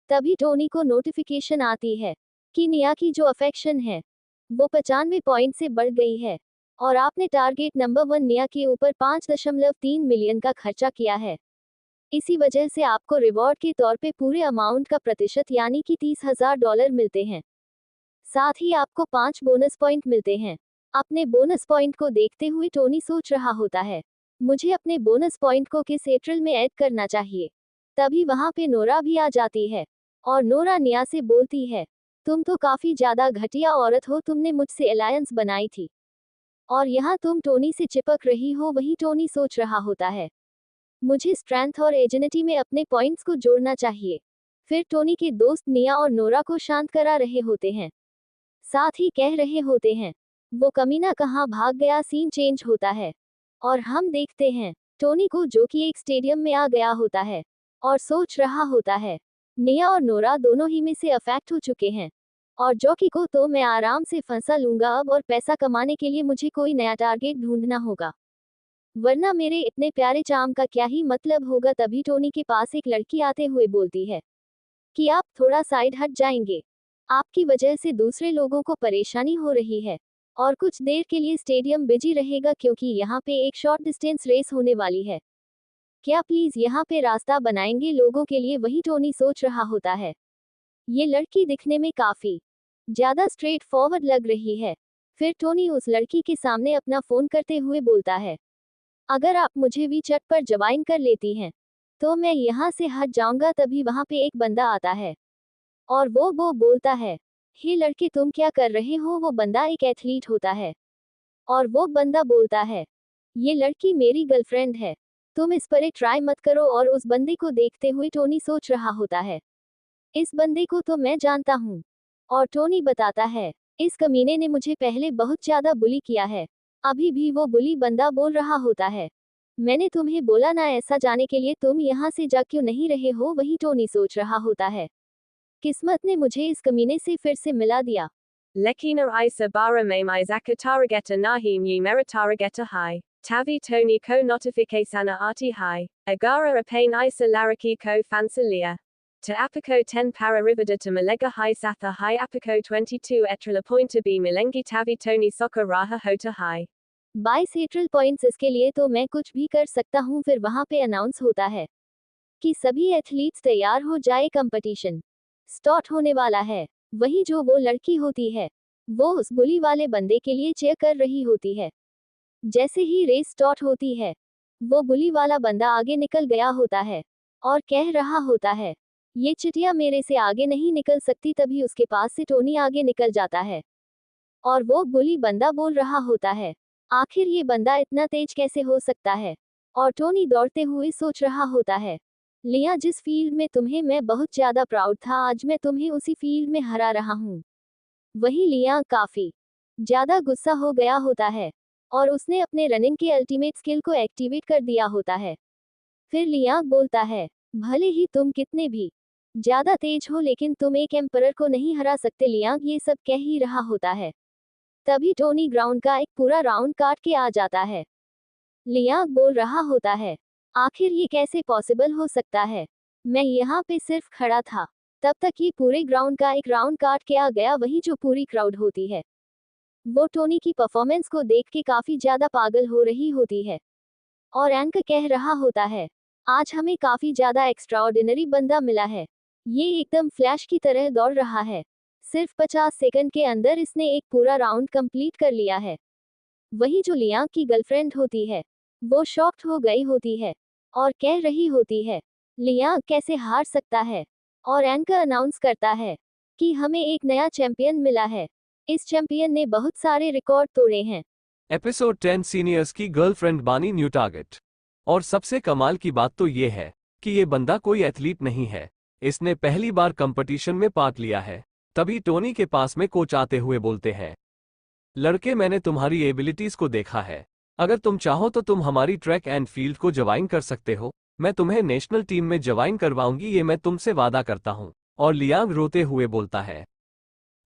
तभी टोनी को नोटिफिकेशन आती है कि निया की जो अफेक्शन है वो 95 पॉइंट से बढ़ गई है, और आपने टारगेट नंबर 1 निया के ऊपर 5.3 मिलियन का खर्चा किया है। इसी वजह से आपको रिवॉर्ड के तौर पे पूरे अमाउंट का प्रतिशत यानी कि $30,000 मिलते हैं। साथ ही आपको 5 बोनस पॉइंट मिलते हैं। अपने बोनस पॉइंट को देखते हुए टोनी सोच रहा होता है, मुझे अपने बोनस पॉइंट को किस एट्रल में ऐड करना चाहिए। तभी वहां पे नोरा भी आ जाती है और नोरा निया से बोलती है, तुम तो काफी ज्यादा घटिया औरत हो, तुमने मुझसे अलायंस बनाई थी और यहाँ तुम टोनी से चिपक रही हो। वही टोनी सोच रहा होता है, मुझे स्ट्रेंथ और एजिलिटी में अपने पॉइंट्स को जोड़ना चाहिए। फिर टोनी के दोस्त निया और नोरा को शांत करा रहे होते हैं, साथ ही कह रहे होते हैं, वो कमीना कहाँ भाग गया। सीन चेंज होता है और हम देखते हैं टोनी को, जो कि एक स्टेडियम में आ गया होता है और सोच रहा होता है, निया और नोरा दोनों ही में से अफेक्ट हो चुके हैं और जॉकी को तो मैं आराम से फंसा लूंगा अब, और पैसा कमाने के लिए मुझे कोई नया टारगेट ढूंढना होगा, वरना मेरे इतने प्यारे चाम का क्या ही मतलब होगा। तभी टोनी के पास एक लड़की आते हुए बोलती है कि आप थोड़ा साइड हट जाएंगे, आपकी वजह से दूसरे लोगों को परेशानी हो रही है और कुछ देर के लिए स्टेडियम बिजी रहेगा क्योंकि यहाँ पे एक शॉर्ट डिस्टेंस रेस होने वाली है, क्या प्लीज यहाँ पे रास्ता बनाएंगे लोगों के लिए। वही टोनी सोच रहा होता है, ये लड़की दिखने में काफी ज्यादा स्ट्रेट फॉरवर्ड लग रही है। फिर टोनी उस लड़की के सामने अपना फोन करते हुए बोलता है, अगर आप मुझे भी चट पर ज्वाइन कर लेती हैं तो मैं यहाँ से हट जाऊंगा। तभी वहां पे एक बंदा आता है और वो बोलता है, हे लड़के तुम क्या कर रहे हो? वो बंदा एक एथलीट होता है और वो बंदा बोलता है, ये लड़की मेरी गर्लफ्रेंड है, तुम इस पर एक ट्राई मत करो। और उस बंदे को देखते हुए टोनी सोच रहा होता है, इस बंदे को तो मैं जानता हूँ। और टोनी बताता है, इस कमीने ने मुझे पहले बहुत ज्यादा बुली किया है। अभी भी वो बुली बंदा बोल रहा होता है, मैंने तुम्हें बोला ना ऐसा जाने के लिए, तुम यहाँ से जा क्यों नहीं रहे हो? वही टोनी सोच रहा होता है, किस्मत ने मुझे इस कमीने से फिर से मिला दिया। Lekina isa bara meme izaka tarageta nahim yi meritarageta hai. Tavi Tony ko notificasana arti hai. Agara apane isa laraki ko fansalia. To apico 10 para rivida to malega hai satha hai apico 22 etrila pointa b milengi tavi Tony soccer raha hota hai. 22 atrial points, इसके लिए तो मैं कुछ भी कर सकता हूँ। फिर वहां पे अनाउंस होता है कि सभी एथलीट्स तैयार हो जाए, कंपटीशन स्टार्ट होने वाला है। वही जो वो लड़की होती है वो उस बुली वाले बंदे के लिए चेयर कर रही होती है। जैसे ही रेस स्टार्ट होती है वो बुली वाला बंदा आगे निकल गया होता है और कह रहा होता है, ये चिटिया मेरे से आगे नहीं निकल सकती। तभी उसके पास से टोनी आगे निकल जाता है और वो बुली बंदा बोल रहा होता है, आखिर ये बंदा इतना तेज कैसे हो सकता है। और टोनी दौड़ते हुए सोच रहा होता है, लिया, जिस फील्ड में तुम्हें मैं बहुत ज्यादा प्राउड था, आज मैं तुम्हें उसी फील्ड में हरा रहा हूँ। वही लिया काफी ज्यादा गुस्सा हो गया होता है और उसने अपने रनिंग के अल्टीमेट स्किल को एक्टिवेट कर दिया होता है। फिर लिया बोलता है, भले ही तुम कितने भी ज्यादा तेज हो, लेकिन तुम एक एम्परर को नहीं हरा सकते। लिया ये सब कह ही रहा होता है, तभी टोनी ग्राउंड का एक पूरा राउंड काट के आ जाता है। लिया बोल रहा होता है, आखिर ये कैसे पॉसिबल हो सकता है, मैं यहाँ पे सिर्फ खड़ा था, तब तक ये पूरे ग्राउंड का एक राउंड काट के आ गया। वही जो पूरी क्राउड होती है वो टोनी की परफॉर्मेंस को देख के काफी ज्यादा पागल हो रही होती है और एंकर कह रहा होता है, आज हमें काफी ज्यादा एक्स्ट्राऑर्डिनरी बंदा मिला है। ये एकदम फ्लैश की तरह दौड़ रहा है, सिर्फ 50 सेकंड के अंदर इसने एक पूरा राउंड कंप्लीट कर लिया है। वही जो लिया की गर्लफ्रेंड होती है वो शॉक्ड हो गई होती है और कह रही होती है, लिया कैसे हार सकता है। और एंकर अनाउंस करता है कि हमें एक नया चैंपियन मिला है, इस चैंपियन ने बहुत सारे रिकॉर्ड तोड़े हैं। एपिसोड 10 सीनियर्स की गर्लफ्रेंड बानी न्यू टारगेट। और सबसे कमाल की बात तो ये है कि ये बंदा कोई एथलीट नहीं है, इसने पहली बार कंपटीशन में पार्ट लिया है। तभी टोनी के पास में कोच आते हुए बोलते हैं, लड़के मैंने तुम्हारी एबिलिटीज को देखा है, अगर तुम चाहो तो तुम हमारी ट्रैक एंड फील्ड को ज्वाइन कर सकते हो, मैं तुम्हें नेशनल टीम में ज्वाइन करवाऊंगी, ये मैं तुमसे वादा करता हूं। और लियांग रोते हुए बोलता है,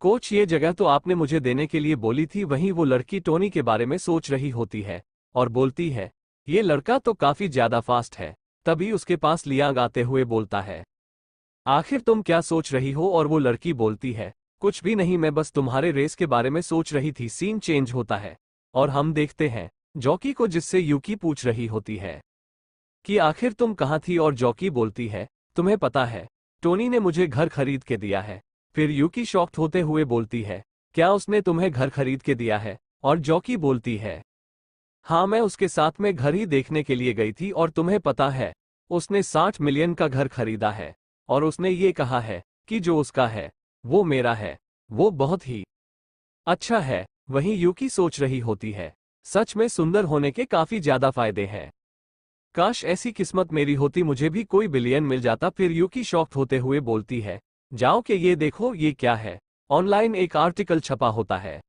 कोच ये जगह तो आपने मुझे देने के लिए बोली थी। वहीं वो लड़की टोनी के बारे में सोच रही होती है और बोलती है, ये लड़का तो काफी ज्यादा फास्ट है। तभी उसके पास लियांग आते हुए बोलता है, आखिर तुम क्या सोच रही हो। और वो लड़की बोलती है, कुछ भी नहीं, मैं बस तुम्हारे रेस के बारे में सोच रही थी। सीन चेंज होता है और हम देखते हैं जॉकी को, जिससे यूकी पूछ रही होती है कि आखिर तुम कहाँ थी। और जॉकी बोलती है, तुम्हें पता है टोनी ने मुझे घर खरीद के दिया है। फिर यूकी शॉक्ड होते हुए बोलती है, क्या उसने तुम्हें घर खरीद के दिया है। और जॉकी बोलती है, हाँ, मैं उसके साथ में घर ही देखने के लिए गई थी और तुम्हें पता है उसने 60 मिलियन का घर खरीदा है और उसने ये कहा है कि जो उसका है वो मेरा है, वो बहुत ही अच्छा है। वहीं यूकी सोच रही होती है, सच में सुंदर होने के काफी ज्यादा फायदे हैं, काश ऐसी किस्मत मेरी होती, मुझे भी कोई बिलियन मिल जाता। फिर यूकी शॉक्ड होते हुए बोलती है, जाओ के ये देखो ये क्या है। ऑनलाइन एक आर्टिकल छपा होता है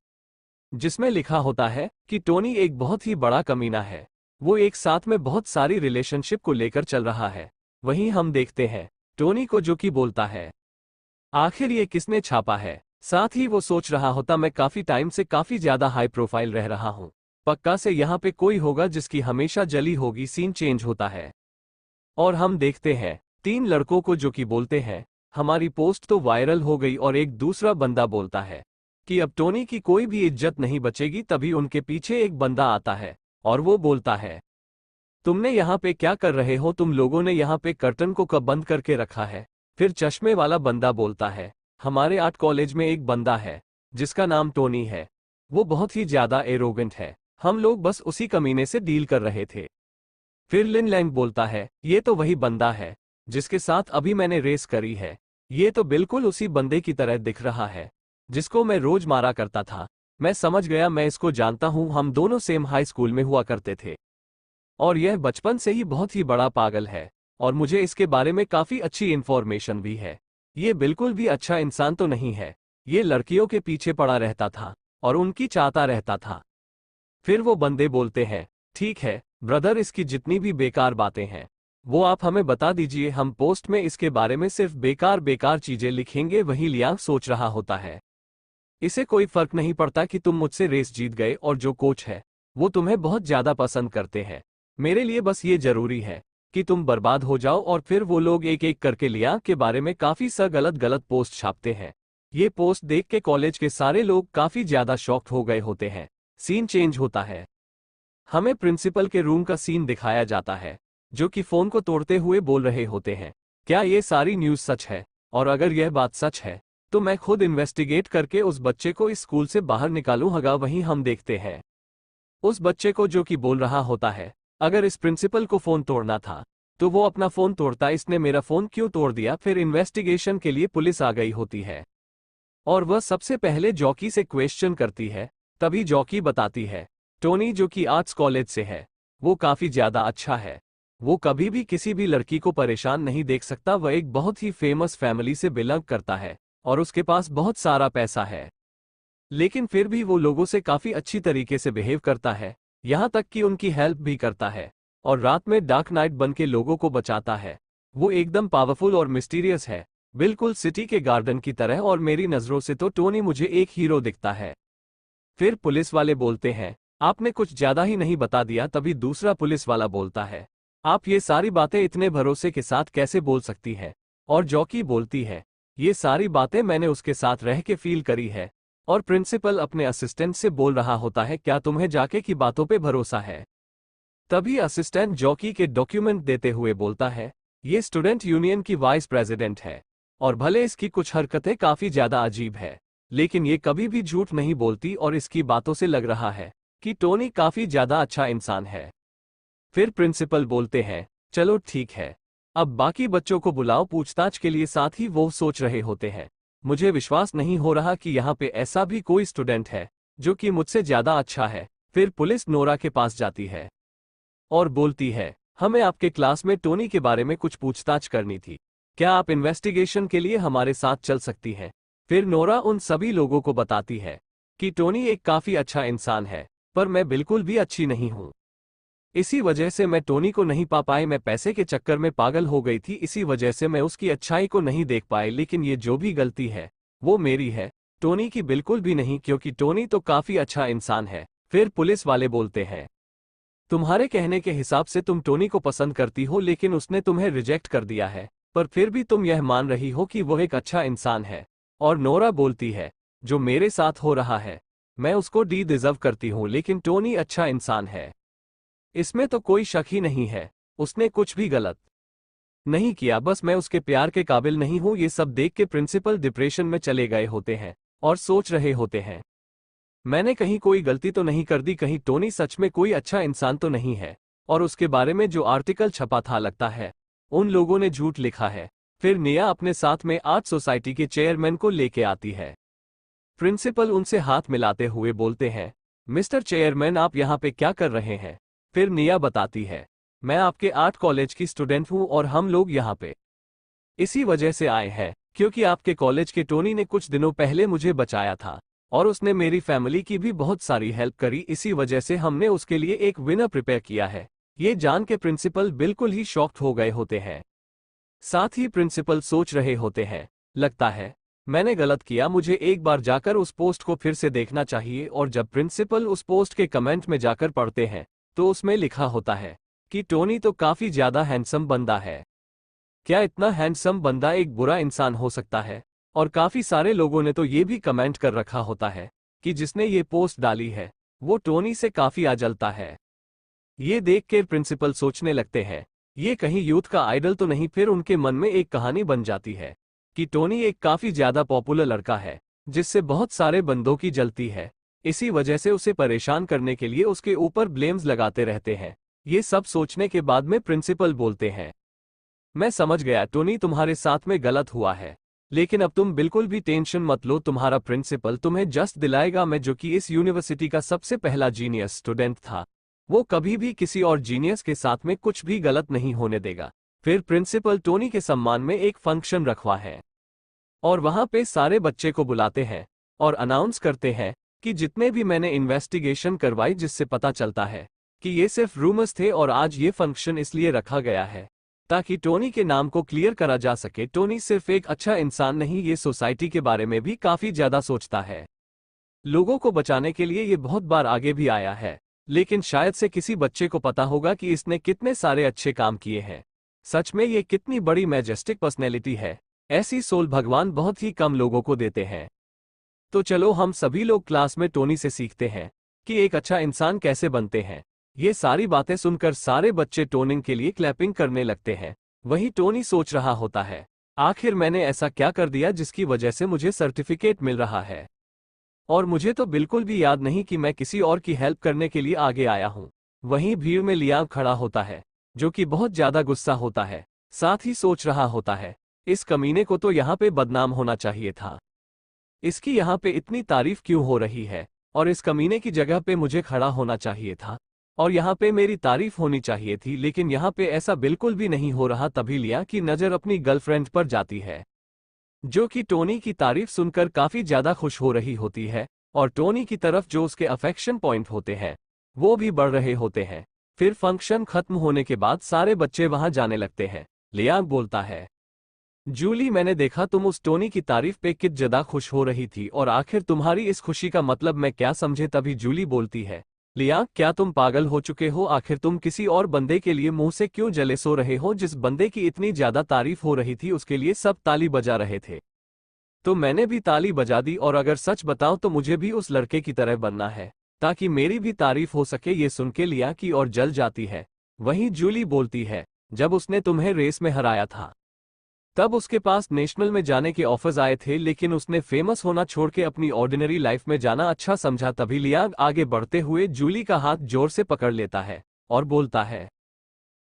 जिसमें लिखा होता है कि टोनी एक बहुत ही बड़ा कमीना है, वो एक साथ में बहुत सारी रिलेशनशिप को लेकर चल रहा है। वहीं हम देखते हैं टोनी को जो कि बोलता है, आखिर ये किसने छापा है। साथ ही वो सोच रहा होता, मैं काफी टाइम से काफी ज्यादा हाई प्रोफाइल रह रहा हूं, पक्का से यहाँ पे कोई होगा जिसकी हमेशा जली होगी। सीन चेंज होता है और हम देखते हैं 3 लड़कों को जो कि बोलते हैं, हमारी पोस्ट तो वायरल हो गई। और एक दूसरा बंदा बोलता है कि अब टोनी की कोई भी इज्जत नहीं बचेगी। तभी उनके पीछे एक बंदा आता है और वो बोलता है, तुमने यहाँ पे क्या कर रहे हो, तुम लोगों ने यहाँ पे कर्टन को कब बंद करके रखा है। फिर चश्मे वाला बंदा बोलता है, हमारे आर्ट कॉलेज में एक बंदा है जिसका नाम टोनी है, वो बहुत ही ज्यादा एरोगेंट है, हम लोग बस उसी कमीने से डील कर रहे थे। फिर लिन लैंग बोलता है, ये तो वही बंदा है जिसके साथ अभी मैंने रेस करी है, ये तो बिल्कुल उसी बंदे की तरह दिख रहा है जिसको मैं रोज मारा करता था। मैं समझ गया, मैं इसको जानता हूं, हम दोनों सेम हाई स्कूल में हुआ करते थे और यह बचपन से ही बहुत ही बड़ा पागल है और मुझे इसके बारे में काफी अच्छी इंफॉर्मेशन भी है। ये बिल्कुल भी अच्छा इंसान तो नहीं है, ये लड़कियों के पीछे पड़ा रहता था और उनकी चाहता रहता था। फिर वो बंदे बोलते हैं, ठीक है ब्रदर, इसकी जितनी भी बेकार बातें हैं वो आप हमें बता दीजिए, हम पोस्ट में इसके बारे में सिर्फ बेकार बेकार चीजें लिखेंगे। वहीं लियांग सोच रहा होता है, इसे कोई फर्क नहीं पड़ता कि तुम मुझसे रेस जीत गए और जो कोच है वो तुम्हें बहुत ज्यादा पसंद करते हैं, मेरे लिए बस ये जरूरी है कि तुम बर्बाद हो जाओ। और फिर वो लोग एक एक करके लियांग के बारे में काफी सा गलत गलत पोस्ट छापते हैं। ये पोस्ट देख के कॉलेज के सारे लोग काफी ज्यादा शॉक्ड हो गए होते हैं। सीन चेंज होता है, हमें प्रिंसिपल के रूम का सीन दिखाया जाता है जो कि फोन को तोड़ते हुए बोल रहे होते हैं, क्या ये सारी न्यूज़ सच है, और अगर यह बात सच है तो मैं खुद इन्वेस्टिगेट करके उस बच्चे को इस स्कूल से बाहर निकालूंगा। वहीं हम देखते हैं उस बच्चे को जो कि बोल रहा होता है, अगर इस प्रिंसिपल को फोन तोड़ना था तो वो अपना फोन तोड़ता, इसने मेरा फोन क्यों तोड़ दिया। फिर इन्वेस्टिगेशन के लिए पुलिस आ गई होती है और वह सबसे पहले जॉकी से क्वेश्चन करती है। तभी जॉकी बताती है टोनी जो कि आर्ट्स कॉलेज से है वो काफी ज्यादा अच्छा है, वो कभी भी किसी भी लड़की को परेशान नहीं देख सकता। वह एक बहुत ही फेमस फैमिली से बिलोंग करता है और उसके पास बहुत सारा पैसा है, लेकिन फिर भी वो लोगों से काफी अच्छी तरीके से बिहेव करता है, यहाँ तक कि उनकी हेल्प भी करता है और रात में डार्क नाइट बन के लोगों को बचाता है। वो एकदम पावरफुल और मिस्टीरियस है, बिल्कुल सिटी के गार्डन की तरह, और मेरी नजरों से तो टोनी मुझे एक हीरो दिखता है। फिर पुलिस वाले बोलते हैं आपने कुछ ज्यादा ही नहीं बता दिया। तभी दूसरा पुलिस वाला बोलता है आप ये सारी बातें इतने भरोसे के साथ कैसे बोल सकती है। और जॉकी बोलती है ये सारी बातें मैंने उसके साथ रह के फील करी है। और प्रिंसिपल अपने असिस्टेंट से बोल रहा होता है क्या तुम्हें जाके की बातों पे भरोसा है। तभी असिस्टेंट जॉकी के डॉक्यूमेंट देते हुए बोलता है ये स्टूडेंट यूनियन की वाइस प्रेसिडेंट है और भले इसकी कुछ हरकतें काफी ज्यादा अजीब है, लेकिन ये कभी भी झूठ नहीं बोलती और इसकी बातों से लग रहा है कि टोनी काफी ज्यादा अच्छा इंसान है। फिर प्रिंसिपल बोलते हैं चलो ठीक है, अब बाकी बच्चों को बुलाओ पूछताछ के लिए। साथ ही वो सोच रहे होते हैं मुझे विश्वास नहीं हो रहा कि यहाँ पे ऐसा भी कोई स्टूडेंट है जो कि मुझसे ज्यादा अच्छा है। फिर पुलिस नोरा के पास जाती है और बोलती है हमें आपके क्लास में टोनी के बारे में कुछ पूछताछ करनी थी, क्या आप इन्वेस्टिगेशन के लिए हमारे साथ चल सकती हैं। फिर नोरा उन सभी लोगों को बताती है कि टोनी एक काफी अच्छा इंसान है, पर मैं बिल्कुल भी अच्छी नहीं हूं। इसी वजह से मैं टोनी को नहीं पा पाई, मैं पैसे के चक्कर में पागल हो गई थी, इसी वजह से मैं उसकी अच्छाई को नहीं देख पाई। लेकिन ये जो भी गलती है वो मेरी है, टोनी की बिल्कुल भी नहीं, क्योंकि टोनी तो काफी अच्छा इंसान है। फिर पुलिस वाले बोलते हैं तुम्हारे कहने के हिसाब से तुम टोनी को पसंद करती हो, लेकिन उसने तुम्हें रिजेक्ट कर दिया है, पर फिर भी तुम यह मान रही हो कि वो एक अच्छा इंसान है। और नोरा बोलती है जो मेरे साथ हो रहा है मैं उसको डिजर्व करती हूं, लेकिन टोनी अच्छा इंसान है, इसमें तो कोई शक ही नहीं है, उसने कुछ भी गलत नहीं किया, बस मैं उसके प्यार के काबिल नहीं हूं। ये सब देख के प्रिंसिपल डिप्रेशन में चले गए होते हैं और सोच रहे होते हैं मैंने कहीं कोई गलती तो नहीं कर दी, कहीं टोनी सच में कोई अच्छा इंसान तो नहीं है, और उसके बारे में जो आर्टिकल छपा था लगता है उन लोगों ने झूठ लिखा है। फिर निया अपने साथ में आर्ट सोसाइटी के चेयरमैन को लेके आती है। प्रिंसिपल उनसे हाथ मिलाते हुए बोलते हैं मिस्टर चेयरमैन आप यहाँ पे क्या कर रहे हैं। फिर निया बताती है मैं आपके आर्ट कॉलेज की स्टूडेंट हूँ और हम लोग यहाँ पे इसी वजह से आए हैं क्योंकि आपके कॉलेज के टोनी ने कुछ दिनों पहले मुझे बचाया था और उसने मेरी फैमिली की भी बहुत सारी हेल्प करी, इसी वजह से हमने उसके लिए एक विनर प्रिपेयर किया है। ये जान के प्रिंसिपल बिल्कुल ही शॉक्ड हो गए होते हैं। साथ ही प्रिंसिपल सोच रहे होते हैं लगता है मैंने गलत किया, मुझे एक बार जाकर उस पोस्ट को फिर से देखना चाहिए। और जब प्रिंसिपल उस पोस्ट के कमेंट में जाकर पढ़ते हैं तो उसमें लिखा होता है कि टोनी तो काफी ज्यादा हैंडसम बंदा है, क्या इतना हैंडसम बंदा एक बुरा इंसान हो सकता है। और काफी सारे लोगों ने तो ये भी कमेंट कर रखा होता है कि जिसने ये पोस्ट डाली है वो टोनी से काफी आजलता है। ये देख के प्रिंसिपल सोचने लगते हैं ये कहीं यूथ का आइडल तो नहीं। फिर उनके मन में एक कहानी बन जाती है कि टोनी एक काफी ज्यादा पॉपुलर लड़का है जिससे बहुत सारे बंदों की जलती है, इसी वजह से उसे परेशान करने के लिए उसके ऊपर ब्लेम्स लगाते रहते हैं। ये सब सोचने के बाद में प्रिंसिपल बोलते हैं मैं समझ गया टोनी तुम्हारे साथ में गलत हुआ है, लेकिन अब तुम बिल्कुल भी टेंशन मत लो, तुम्हारा प्रिंसिपल तुम्हें जस्ट दिलाएगा। मैं जो कि इस यूनिवर्सिटी का सबसे पहला जीनियस स्टूडेंट था, वो कभी भी किसी और जीनियस के साथ में कुछ भी गलत नहीं होने देगा। फिर प्रिंसिपल टोनी के सम्मान में एक फंक्शन रखवा है और वहां पे सारे बच्चे को बुलाते हैं और अनाउंस करते हैं कि जितने भी मैंने इन्वेस्टिगेशन करवाई जिससे पता चलता है कि ये सिर्फ रूमर्स थे और आज ये फंक्शन इसलिए रखा गया है ताकि टोनी के नाम को क्लियर करा जा सके। टोनी सिर्फ एक अच्छा इंसान नहीं, ये सोसाइटी के बारे में भी काफी ज्यादा सोचता है, लोगों को बचाने के लिए ये बहुत बार आगे भी आया है, लेकिन शायद से किसी बच्चे को पता होगा कि इसने कितने सारे अच्छे काम किए हैं। सच में ये कितनी बड़ी मैजेस्टिक पर्सनैलिटी है, ऐसी सोल भगवान बहुत ही कम लोगों को देते हैं। तो चलो हम सभी लोग क्लास में टोनी से सीखते हैं कि एक अच्छा इंसान कैसे बनते हैं। ये सारी बातें सुनकर सारे बच्चे टोनी के लिए क्लैपिंग करने लगते हैं। वहीं टोनी सोच रहा होता है आखिर मैंने ऐसा क्या कर दिया जिसकी वजह से मुझे सर्टिफिकेट मिल रहा है, और मुझे तो बिल्कुल भी याद नहीं कि मैं किसी और की हेल्प करने के लिए आगे आया हूं। वहीं भीड़ में लियाम खड़ा होता है जो कि बहुत ज्यादा गुस्सा होता है, साथ ही सोच रहा होता है, इस कमीने को तो यहाँ पे बदनाम होना चाहिए था। इसकी यहाँ पे इतनी तारीफ क्यों हो रही है, और इस कमीने की जगह पे मुझे खड़ा होना चाहिए था, और यहाँ पे मेरी तारीफ होनी चाहिए थी, लेकिन यहाँ पे ऐसा बिल्कुल भी नहीं हो रहा। तभी लिया की नजर अपनी गर्लफ्रेंड पर जाती है, जो कि टोनी की तारीफ सुनकर काफी ज्यादा खुश हो रही होती है, और टोनी की तरफ जो उसके अफेक्शन पॉइंट होते हैं वो भी बढ़ रहे होते हैं। फिर फंक्शन खत्म होने के बाद सारे बच्चे वहां जाने लगते हैं। लियांग बोलता है, जूली मैंने देखा तुम उस टोनी की तारीफ पे कित ज्यादा खुश हो रही थी, और आखिर तुम्हारी इस खुशी का मतलब मैं क्या समझे। तभी जूली बोलती है, लियांग क्या तुम पागल हो चुके हो, आखिर तुम किसी और बंदे के लिए मुंह से क्यों जले सो रहे हो। जिस बंदे की इतनी ज्यादा तारीफ हो रही थी उसके लिए सब ताली बजा रहे थे, तो मैंने भी ताली बजा दी, और अगर सच बताऊं तो मुझे भी उस लड़के की तरह बनना है ताकि मेरी भी तारीफ हो सके। ये सुन के लिया की और जल जाती है। वहीं जूली बोलती है, जब उसने तुम्हें रेस में हराया था तब उसके पास नेशनल में जाने के ऑफर्स आए थे, लेकिन उसने फेमस होना छोड़ के अपनी ऑर्डिनरी लाइफ में जाना अच्छा समझा। तभी लियांग आगे बढ़ते हुए जूली का हाथ जोर से पकड़ लेता है और बोलता है,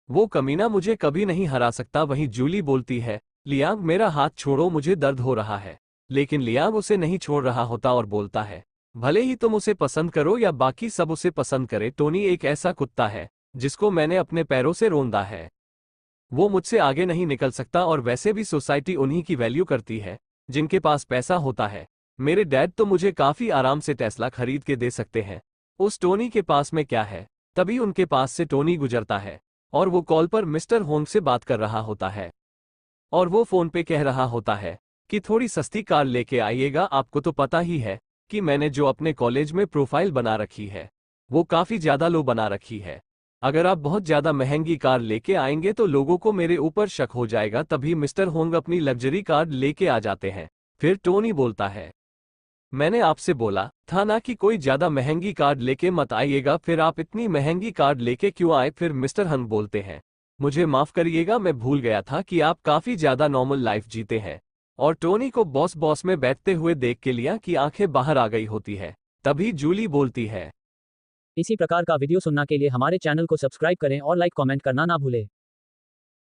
वो कमीना मुझे कभी नहीं हरा सकता। वहीं जूली बोलती है, लियांग मेरा हाथ छोड़ो, मुझे दर्द हो रहा है। लेकिन लियांग उसे नहीं छोड़ रहा होता और बोलता है, भले ही तुम उसे पसंद करो या बाकी सब उसे पसंद करे, टोनी एक ऐसा कुत्ता है जिसको मैंने अपने पैरों से रोंदा है। वो मुझसे आगे नहीं निकल सकता, और वैसे भी सोसाइटी उन्हीं की वैल्यू करती है जिनके पास पैसा होता है। मेरे डैड तो मुझे काफी आराम से टेस्ला खरीद के दे सकते हैं, उस टोनी के पास में क्या है। तभी उनके पास से टोनी गुजरता है, और वो कॉल पर मिस्टर होंग से बात कर रहा होता है, और वो फोन पे कह रहा होता है कि थोड़ी सस्ती कार लेके आइएगा। आपको तो पता ही है कि मैंने जो अपने कॉलेज में प्रोफाइल बना रखी है वो काफी ज्यादा लो बना रखी है। अगर आप बहुत ज्यादा महंगी कार लेके आएंगे तो लोगों को मेरे ऊपर शक हो जाएगा। तभी मिस्टर होंग अपनी लग्जरी कार लेके आ जाते हैं। फिर टोनी बोलता है, मैंने आपसे बोला था ना कि कोई ज्यादा महंगी कार लेके मत आइएगा, फिर आप इतनी महंगी कार लेके क्यों आए। फिर मिस्टर हंग बोलते हैं, मुझे माफ करिएगा, मैं भूल गया था कि आप काफी ज्यादा नॉर्मल लाइफ जीते हैं। और टोनी को बॉस में बैठते हुए देख के लिया कि आंखें बाहर आ गई होती है। तभी जूली बोलती है, इसी प्रकार का वीडियो सुनने के लिए हमारे चैनल को सब्सक्राइब करें और लाइक कमेंट करना ना भूलें।